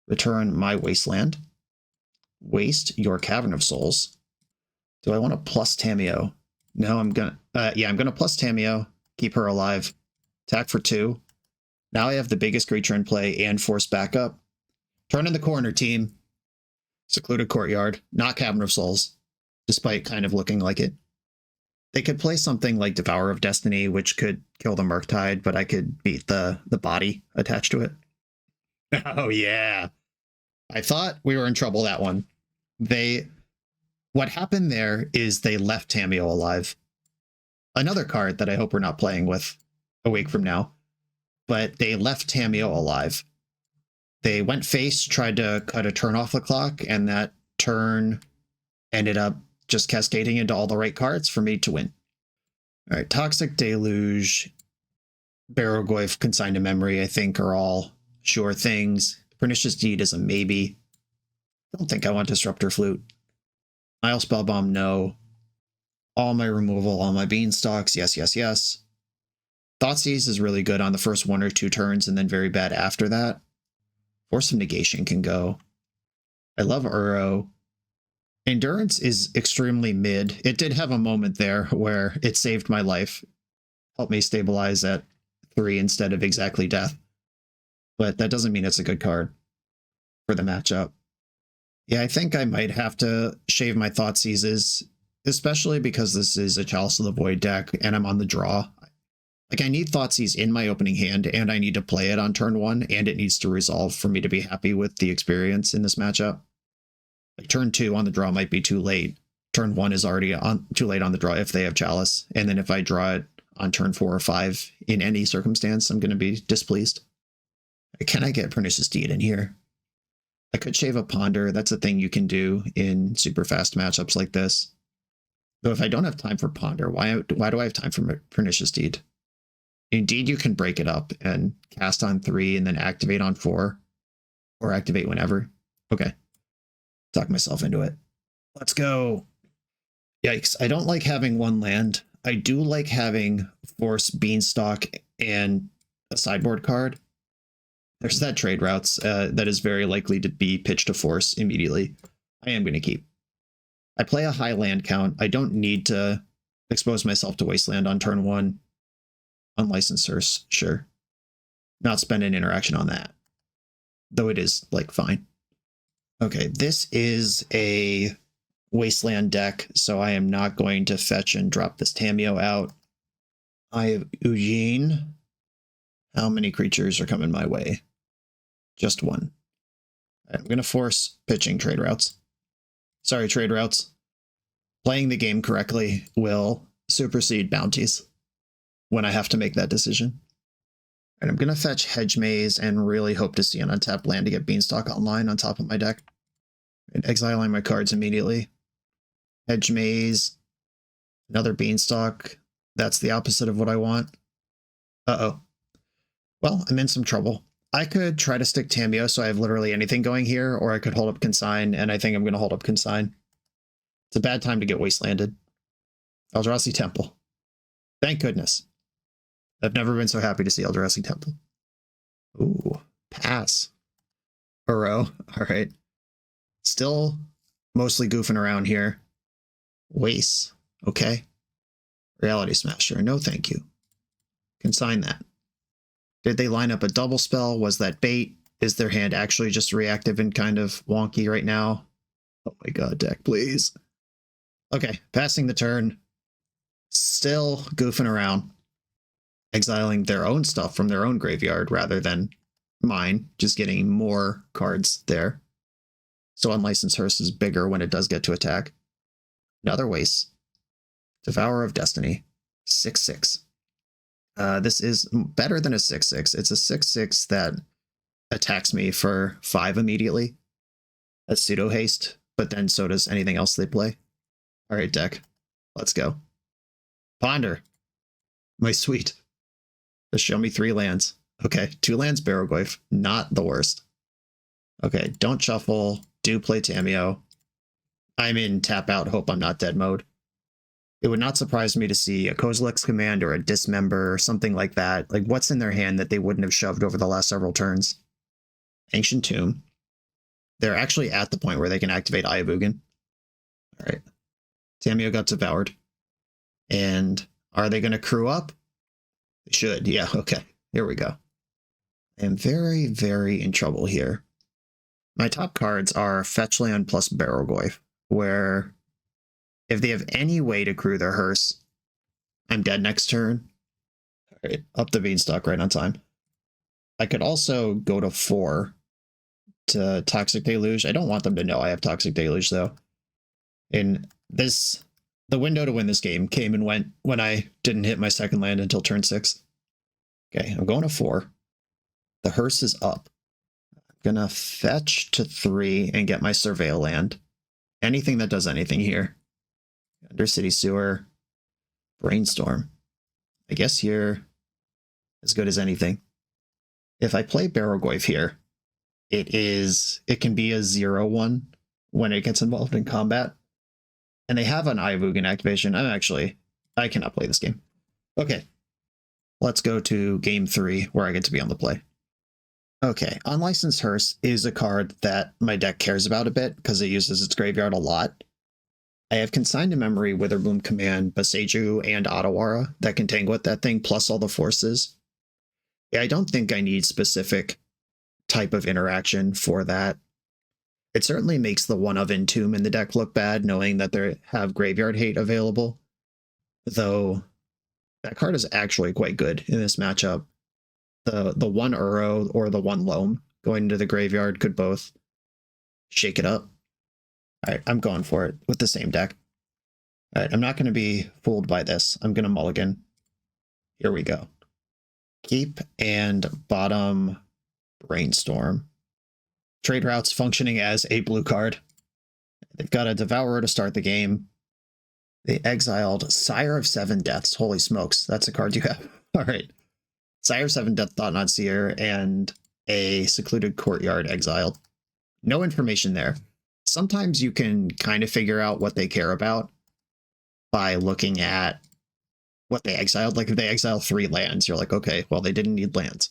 Return my Wasteland. Waste your Cavern of Souls. Do I want to plus Tamiyo? No, I'm gonna, I'm gonna plus Tameo, keep her alive, attack for 2. Now I have the biggest creature in play and force backup. Turn in the corner, team. Secluded Courtyard, not Cavern of Souls, despite kind of looking like it. They could play something like Devourer of Destiny, which could kill the Murktide, but I could beat the body attached to it. Oh, yeah. I thought we were in trouble that one. What happened there is they left Tameo alive. Another card that I hope we're not playing with a week from now. But they left Tameo alive. They went face, tried to cut a turn off the clock, and that turn ended up just cascading into all the right cards for me to win. All right, Toxic Deluge, Barrogoyf, Consigned to Memory, I think are all sure things. Pernicious Deed is a maybe. Don't think I want Disruptor Flute. Nile Spellbomb, no. All my removal, all my Beanstalks, yes, yes, yes. Thoughtseize is really good on the first 1 or 2 turns and then very bad after that. Force of Negation can go. I love Uro. Endurance is extremely mid. It did have a moment there where it saved my life. Helped me stabilize at 3 instead of exactly death. But that doesn't mean it's a good card for the matchup. Yeah, I think I might have to shave my Thoughtseizes, especially because this is a Chalice of the Void deck and I'm on the draw. Like, I need Thoughtseize in my opening hand, and I need to play it on turn 1, and it needs to resolve for me to be happy with the experience in this matchup. Like, turn 2 on the draw might be too late. Turn 1 is already too late on the draw if they have Chalice, and then if I draw it on turn 4 or 5 in any circumstance, I'm going to be displeased. Can I get Pernicious Deed in here? I could shave a Ponder. That's a thing you can do in super fast matchups like this. Though if I don't have time for Ponder, why do I have time for Pernicious Deed? Indeed, you can break it up and cast on 3 and then activate on 4. Or activate whenever. Okay. Talk myself into it. Let's go. Yikes. I don't like having 1 land. I do like having Force, Beanstalk, and a sideboard card. There's that trade routes that is very likely to be pitched to Force immediately. I am going to keep. I play a high land count. I don't need to expose myself to Wasteland on turn 1. Unlicensed Source, sure. Not spend an interaction on that. Though it is, like, fine. Okay, this is a Wasteland deck, so I am not going to fetch and drop this Tameo out. I have Ujin. How many creatures are coming my way? Just 1. I'm going to force pitching trade routes. Sorry, trade routes. Playing the game correctly will supersede bounties when I have to make that decision. And I'm going to fetch Hedge Maze and really hope to see an untapped land to get Beanstalk online on top of my deck. And exiling my cards immediately. Hedge Maze. Another Beanstalk. That's the opposite of what I want. Uh-oh. Well, I'm in some trouble. I could try to stick Tameo so I have literally anything going here, or I could hold up Consign, and I think I'm going to hold up Consign. It's a bad time to get Wastelanded. Eldrazi Temple. Thank goodness. I've never been so happy to see Eldrazi Temple. Ooh, pass. Uro, all right. Still mostly goofing around here. Waste, okay. Reality Smasher, no thank you. Consign that. Did they line up a double spell? Was that bait? Is their hand actually just reactive and kind of wonky right now? Oh my god, deck, please. Okay, passing the turn. Still goofing around. Exiling their own stuff from their own graveyard rather than mine. Just getting more cards there. So Unlicensed Hearse is bigger when it does get to attack. Another waste. Devourer of Destiny. 6/6. This is better than a 6/6. It's a 6/6 that attacks me for 5 immediately. That's pseudo haste, but then so does anything else they play. All right, deck. Let's go. Ponder. My sweet. Just show me 3 lands. Okay, 2 lands Barrogoyf. Not the worst. Okay, don't shuffle. Do play Tameo. I'm in tap out, hope I'm not dead mode. It would not surprise me to see a Kozilek's Command or a Dismember or something like that. Like, what's in their hand that they wouldn't have shoved over the last several turns? Ancient Tomb. They're actually at the point where they can activate Eye of Ugin. All right. Tameo got devoured. And are they going to crew up? They should. Yeah, okay. Here we go. I am very, very in trouble here. My top cards are Fetchland plus Barrelgoyf, where if they have any way to crew their hearse, I'm dead next turn. All right, up the Beanstalk right on time. I could also go to 4 to Toxic Deluge. I don't want them to know I have Toxic Deluge, though. And the window to win this game came and went when I didn't hit my second land until turn 6. Okay, I'm going to 4. The hearse is up. I'm gonna fetch to 3 and get my Surveil land. Anything that does anything here. Undercity Sewer. Brainstorm. I guess here, as good as anything. If I play Barrelgoyf here, it can be a 0-1 when it gets involved in combat. And they have an Ivugan activation. I cannot play this game. Okay, let's go to game 3, where I get to be on the play. Okay, Unlicensed Hearse is a card that my deck cares about a bit because it uses its graveyard a lot. I have Consigned to Memory, Witherbloom Command, Boseiju, and Otawara that can tangle with that thing, plus all the forces. Yeah, I don't think I need specific type of interaction for that. It certainly makes the one of Entomb in the deck look bad, knowing that they have Graveyard Hate available. Though, that card is actually quite good in this matchup. The 1 Uro or the 1 Loam going into the graveyard could both shake it up. Alright, I'm going for it with the same deck. Alright, I'm not going to be fooled by this. I'm going to mulligan. Here we go. Keep and bottom Brainstorm. Trade Routes functioning as a blue card. They've got a Devourer to start the game. They exiled Sire of 7 Deaths. Holy smokes, that's a card you have. Alright. Sire of 7 Death, Thought-Knot Seer, and a Secluded Courtyard exiled. No information there. Sometimes you can kind of figure out what they care about by looking at what they exiled. Like if they exile 3 lands, you're like, okay, well, they didn't need lands.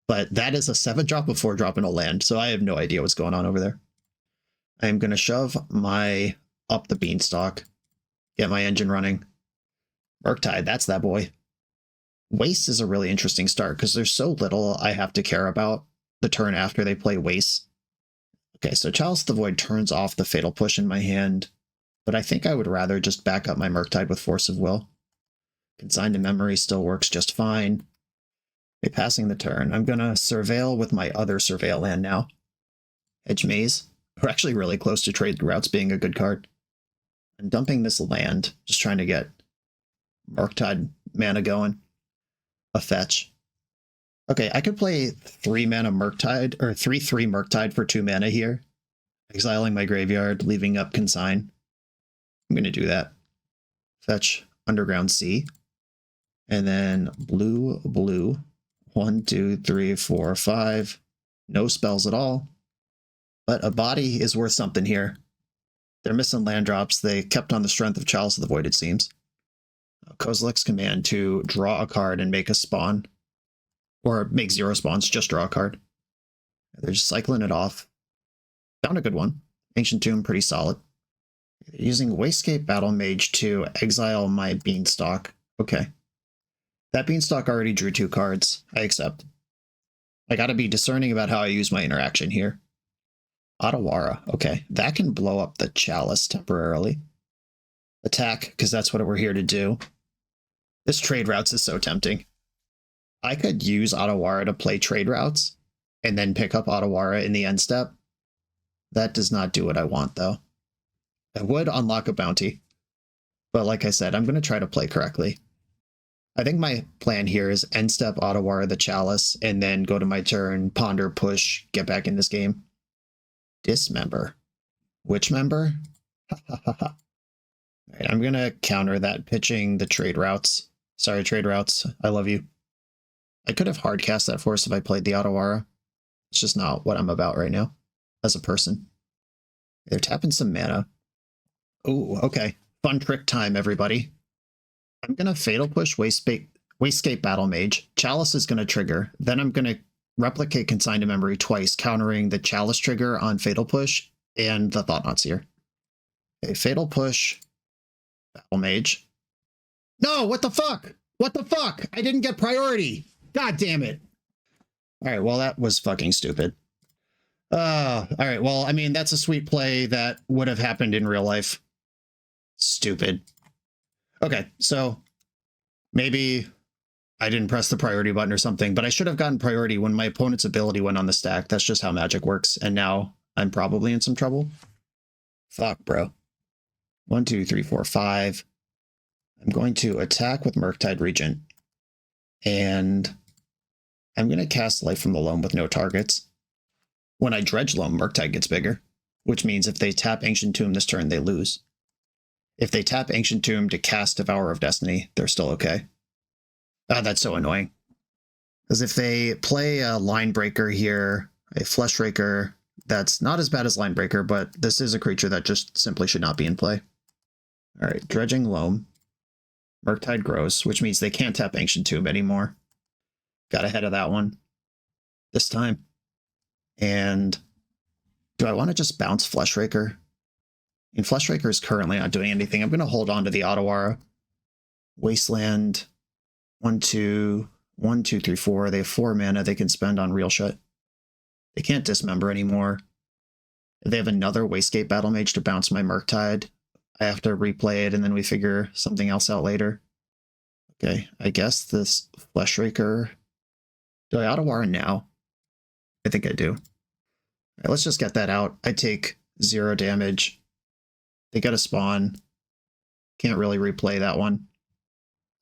But that is a 7-drop, a 4-drop, and a land, so I have no idea what's going on over there. I am going to shove my up the Beanstalk, get my engine running. Murktide, that's that boy. Waste is a really interesting start because there's so little I have to care about the turn after they play Waste. Okay, so Chalice of the Void turns off the Fatal Push in my hand, but I think I would rather just back up my Murktide with Force of Will. Consigned to Memory still works just fine. Okay, passing the turn. I'm going to Surveil with my other Surveil land now. Edge Maze. We're actually really close to Trade Routes being a good card. I'm dumping this land, just trying to get Murktide mana going. A fetch. Okay, I could play 3 mana Murktide, or 3/3 Murktide for 2 mana here. Exiling my graveyard, leaving up Consign. I'm going to do that. Fetch Underground Sea. And then blue, blue. 1, 2, 3, 4, 5. No spells at all. But a body is worth something here. They're missing land drops. They kept on the strength of Chalice of the Void, it seems. Kozilek's command to draw a card and make a spawn. Or make 0 spawns, just draw a card. They're just cycling it off. Found a good one. Ancient Tomb, pretty solid. Using Wastegate Battle Mage to exile my Beanstalk. Okay. That Beanstalk already drew 2 cards. I accept. I gotta be discerning about how I use my interaction here. Otawara. Okay. That can blow up the Chalice temporarily. Attack, because that's what we're here to do. This Trade Routes is so tempting. I could use Otawara to play Trade Routes, and then pick up Otawara in the end step. That does not do what I want, though. I would unlock a bounty, but like I said, I'm going to try to play correctly. I think my plan here is end step Otawara the Chalice, and then go to my turn, ponder, push, get back in this game. Dismember. Which member? Right, I'm going to counter that pitching the Trade Routes. Sorry, Trade Routes. I love you. I could have hard cast that Force if I played the Otawara. It's just not what I'm about right now as a person. They're tapping some mana. Oh, okay. Fun trick time, everybody. I'm going to Fatal Push Wastegate Battle Mage. Chalice is going to trigger. Then I'm going to replicate Consigned to Memory twice, countering the Chalice trigger on Fatal Push and the Thought-Knot Seer. Okay, Fatal Push Battle Mage. No, what the fuck? What the fuck? I didn't get priority. God damn it. All right, well, that was fucking stupid. All right, well, I mean, that's a sweet play that would have happened in real life. Stupid. Okay, so maybe I didn't press the priority button or something, but I should have gotten priority when my opponent's ability went on the stack. That's just how Magic works, and now I'm probably in some trouble. Fuck, bro. 1, 2, 3, 4, 5. I'm going to attack with Murktide Regent, and I'm going to cast Life from the Loam with no targets. When I Dredge Loam, Murktide gets bigger, which means if they tap Ancient Tomb this turn, they lose. If they tap Ancient Tomb to cast Devourer of Destiny, they're still okay. Ah, that's so annoying. Because if they play a Line Breaker here, a Flesh Raker, that's not as bad as Line Breaker, but this is a creature that just simply should not be in play. All right, Dredging Loam. Murktide grows, which means they can't tap Ancient Tomb anymore. Got ahead of that one this time. And do I want to just bounce Flesh Raker? And Flesh Raker is currently not doing anything. I'm going to hold on to the Otawara. Wasteland. 1, 2, 1, 2, 3, 4. They have 4 mana they can spend on Real Shut. They can't Dismember anymore. If they have another Wastegate Battle Mage to bounce my Murktide, I have to replay it and then we figure something else out later. Okay, I guess this Flesh Raker. Do I Otawara now? I think I do. All right, let's just get that out. I take 0 damage. They got a spawn. Can't really replay that one.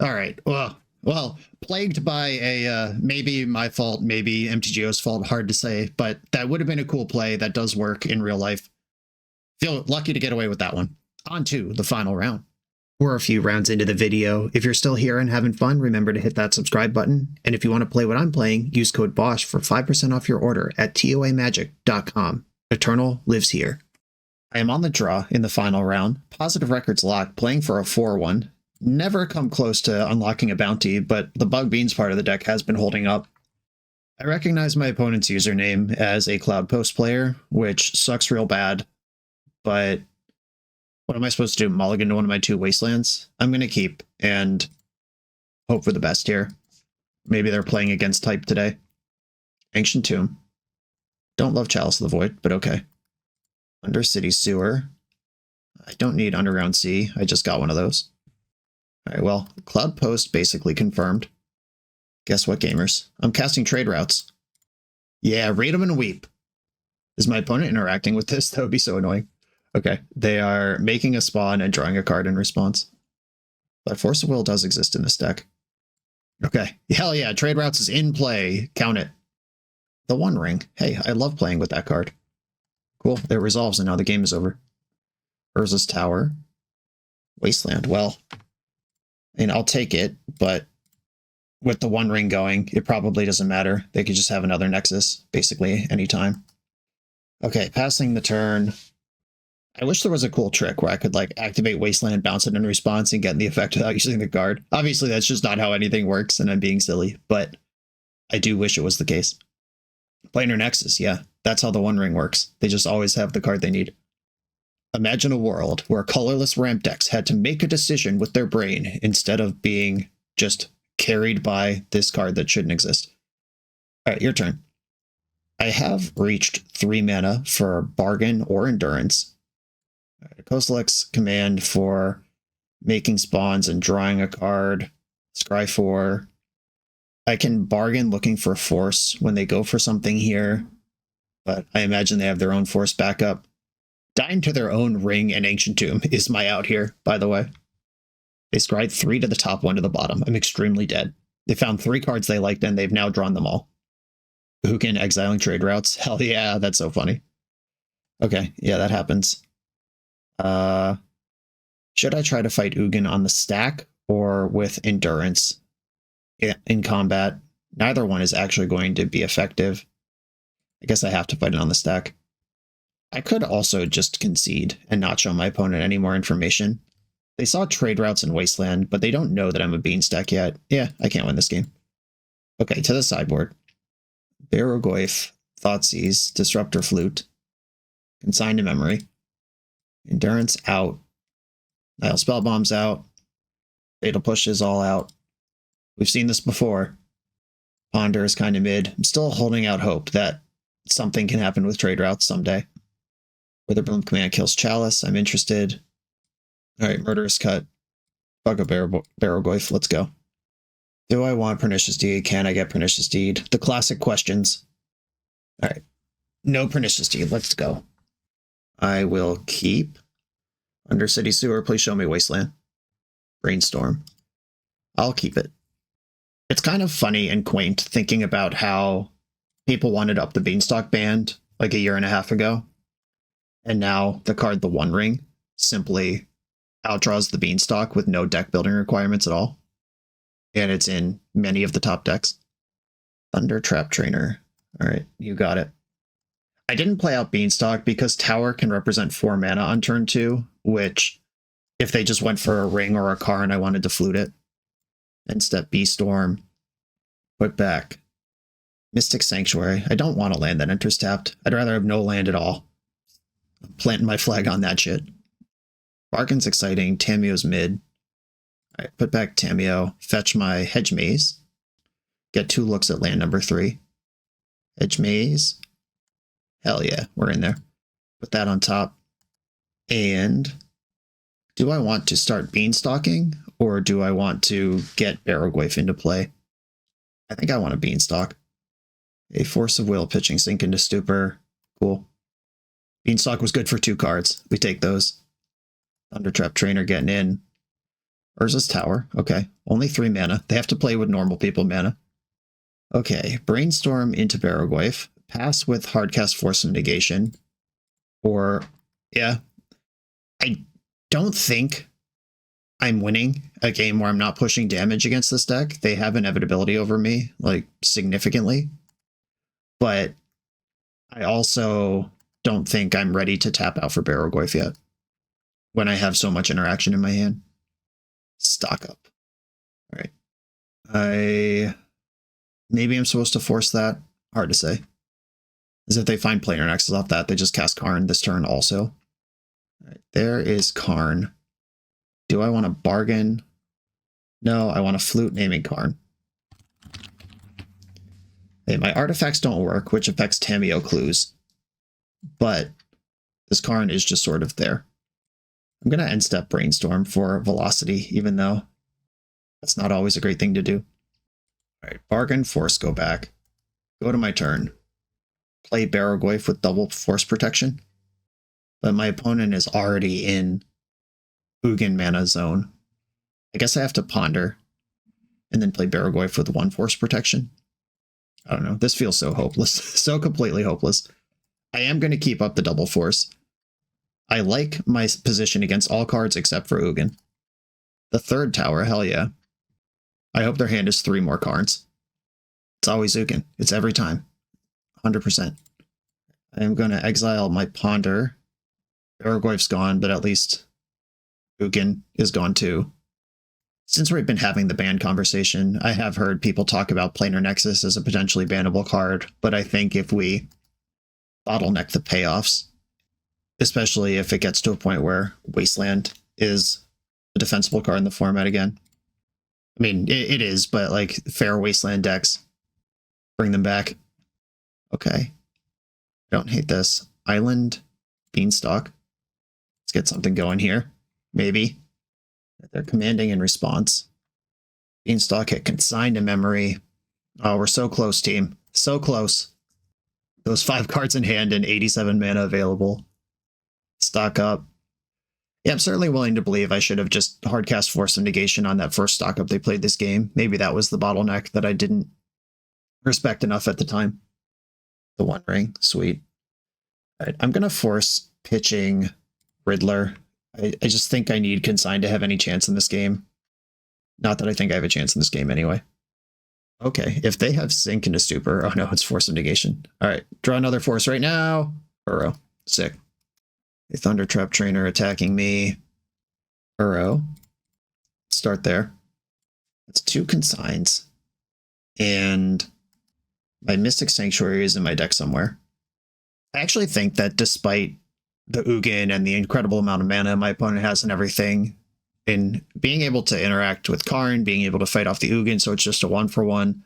All right, well, plagued by a maybe my fault, maybe MTGO's fault, hard to say, but that would have been a cool play that does work in real life. Feel lucky to get away with that one. On to the final round. We're a few rounds into the video. If you're still here and having fun, remember to hit that subscribe button. And if you want to play what I'm playing, use code BOSH for 5% off your order at toamagic.com. Eternal lives here. I am on the draw in the final round. Positive records lock, playing for a 4-1. Never come close to unlocking a bounty, but the Bug Beans part of the deck has been holding up. I recognize my opponent's username as a Cloud Post player, which sucks real bad, but what am I supposed to do? Mulligan to one of my 2 Wastelands? I'm going to keep and hope for the best here. Maybe they're playing against type today. Ancient Tomb. Don't love Chalice of the Void, but okay. Undercity Sewer. I don't need Underground Sea. I just got one of those. Alright, well, Cloud Post basically confirmed. Guess what, gamers? I'm casting Trade Routes. Yeah, read them and weep. Is my opponent interacting with this? That would be so annoying. Okay, they are making a spawn and drawing a card in response. But Force of Will does exist in this deck. Okay, hell yeah, Trade Routes is in play. Count it. The One Ring. Hey, I love playing with that card. Cool, it resolves and now the game is over. Urza's Tower. Wasteland, well, I mean, I'll take it, but with the One Ring going, it probably doesn't matter. They could just have another Nexus, basically, anytime. Okay, passing the turn. I wish there was a cool trick where I could, like, activate Wasteland, bounce it in response, and get the effect without using the card. Obviously, that's just not how anything works, and I'm being silly, but I do wish it was the case. Planar Nexus, yeah, that's how the One Ring works. They just always have the card they need. Imagine a world where colorless ramp decks had to make a decision with their brain instead of being just carried by this card that shouldn't exist. All right, your turn. I have reached 3 mana for Bargain or Endurance. Kozilek's command for making spawns and drawing a card. Scry 4. I can bargain looking for Force when they go for something here, but I imagine they have their own Force backup. Dying to their own Ring and Ancient Tomb is my out here, by the way. They scried 3 to the top, 1 to the bottom. I'm extremely dead. They found 3 cards they liked, and they've now drawn them all. Ugin exiling Trade Routes. Hell yeah, that's so funny. Okay, yeah, that happens. Should I try to fight Ugin on the stack or with Endurance in combat? Neither one is actually going to be effective. I guess I have to fight it on the stack. I could also just concede and not show my opponent any more information. They saw Trade Routes in Wasteland, but they don't know that I'm a Beanstalk yet. Yeah, I can't win this game. Okay, to the sideboard. Barogoyf, Thoughtseize, Disruptor Flute, Consign to Memory, Endurance out, Nile Spellbomb's out, Fatal Push is all out. We've seen this before. Ponder is kind of mid. I'm still holding out hope that something can happen with trade routes someday. Witherbloom Command kills Chalice. I'm interested. All right, Murderous Cut. Bug a Barrowgoyf. Let's go. Do I want Pernicious Deed? Can I get Pernicious Deed? The classic questions. All right. No Pernicious Deed. Let's go. I will keep Undercity Sewer. Please show me Wasteland. Brainstorm. I'll keep it. It's kind of funny and quaint thinking about how people wanted up the Beanstalk band like a year and a half ago. And now the card The One Ring simply outdraws the Beanstalk with no deck building requirements at all. And it's in many of the top decks. Thunder Trap Trainer. All right, you got it. I didn't play out Beanstalk because Tower can represent 4 mana on turn 2, which if they just went for a ring or a Karn, I wanted to flute it. And step B-Storm. Put back. Mystic Sanctuary. I don't want a land that enters tapped. I'd rather have no land at all. I'm planting my flag on that shit. Bargain's exciting. Tameo's mid. All right, put back Tameo. Fetch my Hedge Maze. Get 2 looks at land number 3. Hedge Maze. Hell yeah, we're in there. Put that on top. And do I want to start Beanstalking, or do I want to get Barrowgoyf into play? I think I want a Beanstalk. A Force of Will, pitching Sink into Stupor. Cool. Beanstalk was good for 2 cards. We take those. Thundertrap Trainer getting in. Urza's Tower. Okay. Only 3 mana. They have to play with normal people mana. Okay. Brainstorm into Barrowgoyf. Pass with Hardcast Force of Negation. Or, yeah. I don't think I'm winning a game where I'm not pushing damage against this deck. They have inevitability over me, like, significantly. But I also don't think I'm ready to tap out for Barrowgoyf yet, when I have so much interaction in my hand. Stock up. All right. Maybe I'm supposed to force that. Hard to say. As if they find Planar Nexus off that, they just cast Karn this turn also. All right, there is Karn. Do I want to bargain? No, I want to flute naming Karn. Hey, my artifacts don't work, which affects Tameo clues. But this Karn is just sort of there. I'm going to end step Brainstorm for velocity, even though that's not always a great thing to do. All right, bargain, force, go back. Go to my turn. Play Barrowgoyf with double force protection. But my opponent is already in Ugin mana zone. I guess I have to ponder and then play Barrowgoyf with 1 force protection. I don't know. This feels so hopeless. So completely hopeless. I am going to keep up the double force. I like my position against all cards except for Ugin. The 3rd tower, hell yeah. I hope their hand is 3 more cards. It's always Ugin. It's every time. 100%. I am going to exile my Ponder. Barrowgoyf's gone, but at least Ugin is gone too. Since we've been having the ban conversation, I have heard people talk about Planar Nexus as a potentially bannable card, but I think if we bottleneck the payoffs, especially if it gets to a point where Wasteland is a defensible card in the format again. I mean, it is, but like fair Wasteland decks, bring them back. Okay. I don't hate this. Island, Beanstalk. Let's get something going here. Maybe. They're commanding in response. Beanstalk hit Consigned to Memory. Oh, we're so close, team. So close. Those 5 cards in hand and 87 mana available. Stock up. Yeah, I'm certainly willing to believe I should have just hardcast Force of Negation on that first stock up they played this game. Maybe that was the bottleneck that I didn't respect enough at the time. The One Ring. Sweet. All right, I'm going to force pitching Riddler. I just think I need Consign to have any chance in this game. Not that I think I have a chance in this game anyway. Okay, if they have Sink into Stupor... Oh no, it's Force of Negation. Alright, draw another Force right now. Burrow. Sick. A Thundertrap Trainer attacking me. Burrow. Start there. That's 2 Consigns. And my Mystic Sanctuary is in my deck somewhere. I actually think that despite the Ugin and the incredible amount of mana my opponent has and everything, in being able to interact with Karn, being able to fight off the Ugin, so it's just a 1-for-1.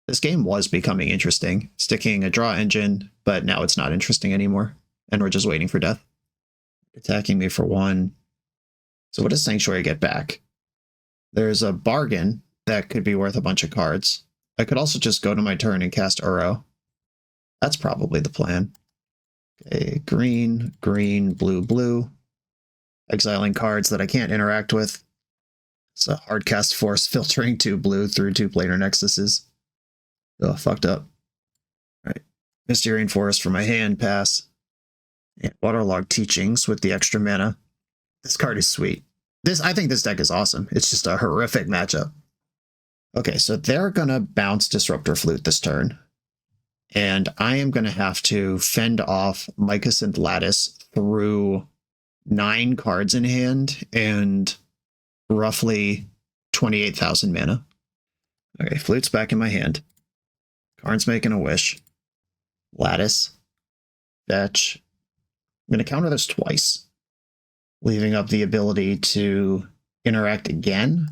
This game was becoming interesting, sticking a draw engine, but now it's not interesting anymore, and we're just waiting for death. Attacking me for 1. So what does Sanctuary get back? There's a bargain that could be worth a bunch of cards. I could also just go to my turn and cast Uro. That's probably the plan. Okay, green, green, blue, blue. Exiling cards that I can't interact with. It's a hard cast force filtering 2 blue through 2 planar nexuses. Oh, fucked up. Alright. Mysterian Forest for my hand, pass. And Waterlogged Teachings with the extra mana. This card is sweet. I think this deck is awesome. It's just a horrific matchup. Okay, so they're gonna bounce Disruptor Flute this turn. And I am gonna have to fend off Mycosynth Lattice through 9 cards in hand and roughly 28,000 mana. Okay, Flute's back in my hand. Karn's making a wish. Lattice. Fetch. I'm going to counter this twice, leaving up the ability to interact again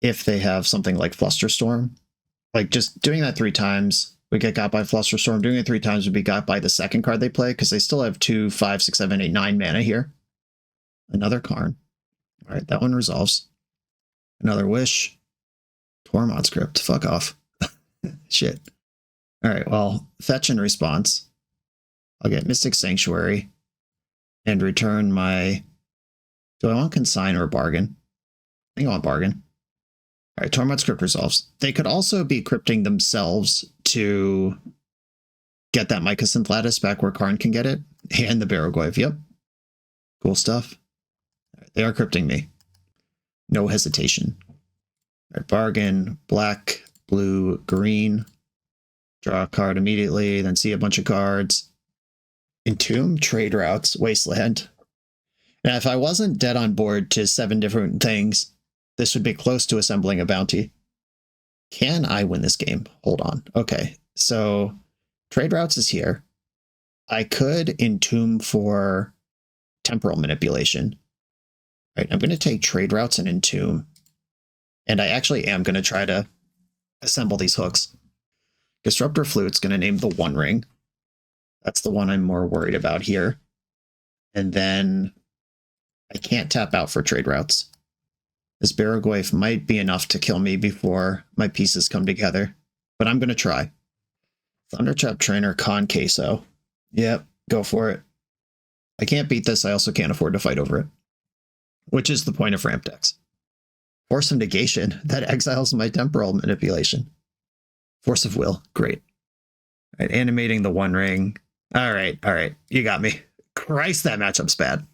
if they have something like Flusterstorm. Like, just doing that 3 times, we get got by Flusterstorm. Doing it 3 times would be got by the second card they play, because they still have 2, 5, 6, 7, 8, 9 mana here. Another Karn. All right, that one resolves. Another Wish. Tormod Script. Fuck off. Shit. All right, well, fetch in response. I'll get Mystic Sanctuary and return my... Do I want Consign or Bargain? I think I want Bargain. All right, Tormod Script resolves. They could also be crypting themselves to get that Mycosynth Lattice back where Karn can get it. And the Barrogoyf, yep. Cool stuff. All right, they are crypting me. No hesitation. All right, Bargain, black, blue, green. Draw a card immediately, then see a bunch of cards. Entomb, Trade Routes, Wasteland. Now, if I wasn't dead on board to 7 different things, this would be close to assembling a bounty. Can I win this game? Hold on. Okay, so Trade Routes is here. I could Entomb for Temporal Manipulation. Right, I'm going to take Trade Routes and Entomb. And I actually am going to try to assemble these hooks. Disruptor Flute's going to name the One Ring. That's the one I'm more worried about here. And then I can't tap out for Trade Routes. This Barrogoyf might be enough to kill me before my pieces come together, but I'm going to try. Thundertrap Trainer, Con Queso. Yep, go for it. I can't beat this. I also can't afford to fight over it, which is the point of ramp decks. Force of Negation. That exiles my Temporal Manipulation. Force of Will. Great. All right, animating the One Ring. All right. You got me. Christ, that matchup's bad.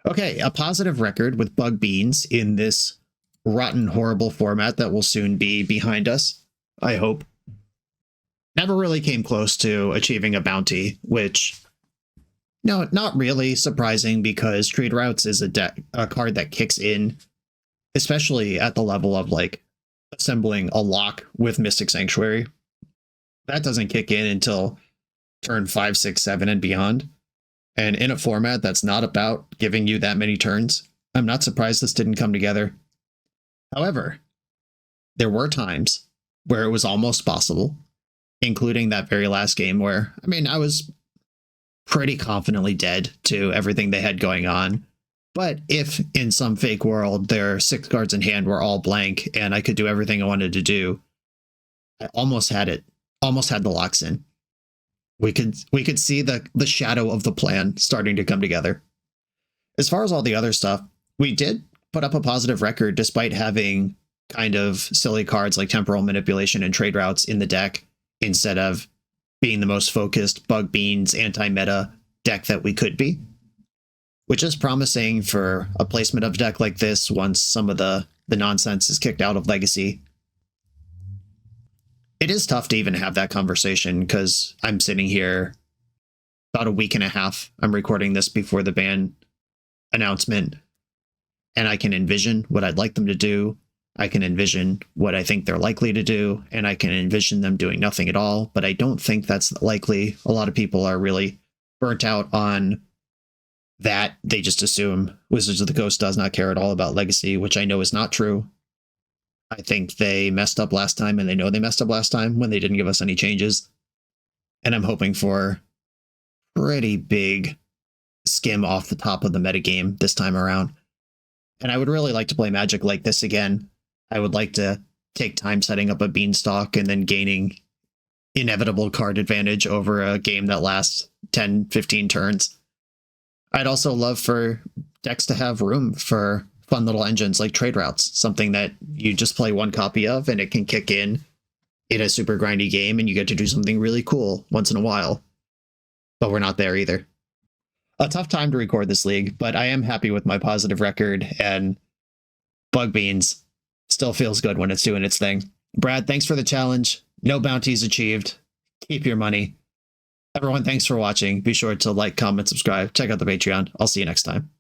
Okay, a positive record with Bug Beans in this rotten, horrible format that will soon be behind us, I hope. Never really came close to achieving a bounty, which, no, not really surprising, because Trade Routes is a card that kicks in, especially at the level of, like, assembling a lock with Mystic Sanctuary. That doesn't kick in until turn 5, 6, 7, and beyond. And in a format that's not about giving you that many turns, I'm not surprised this didn't come together. However, there were times where it was almost possible, including that very last game where, I mean, I was pretty confidently dead to everything they had going on. But if in some fake world their 6 cards in hand were all blank and I could do everything I wanted to do, I almost had it. Almost had the locks in. We could see the shadow of the plan starting to come together. As far as all the other stuff, we did put up a positive record despite having kind of silly cards like Temporal Manipulation and Trade Routes in the deck instead of being the most focused Bug Beans anti-meta deck that we could be, which is promising for a placement of deck like this once some of the nonsense is kicked out of Legacy. It is tough to even have that conversation because I'm sitting here about a week and a half. I'm recording this before the ban announcement, and I can envision what I'd like them to do. I can envision what I think they're likely to do, and I can envision them doing nothing at all, but I don't think that's likely. A lot of people are really burnt out on that they just assume Wizards of the Coast does not care at all about Legacy, which I know is not true. I think they messed up last time, and they know they messed up last time when they didn't give us any changes. And I'm hoping for pretty big skim off the top of the metagame this time around. And I would really like to play Magic like this again. I would like to take time setting up a Beanstalk and then gaining inevitable card advantage over a game that lasts 10, 15 turns. I'd also love for decks to have room for fun little engines like trade routes, something that you just play one copy of and it can kick in a super grindy game and you get to do something really cool once in a while. But we're not there either. A tough time to record this league, but I am happy with my positive record, and Bug Beans still feels good when it's doing its thing. Brad, thanks for the challenge. No bounties achieved. Keep your money. Everyone, thanks for watching. Be sure to like, comment, subscribe. Check out the Patreon. I'll see you next time.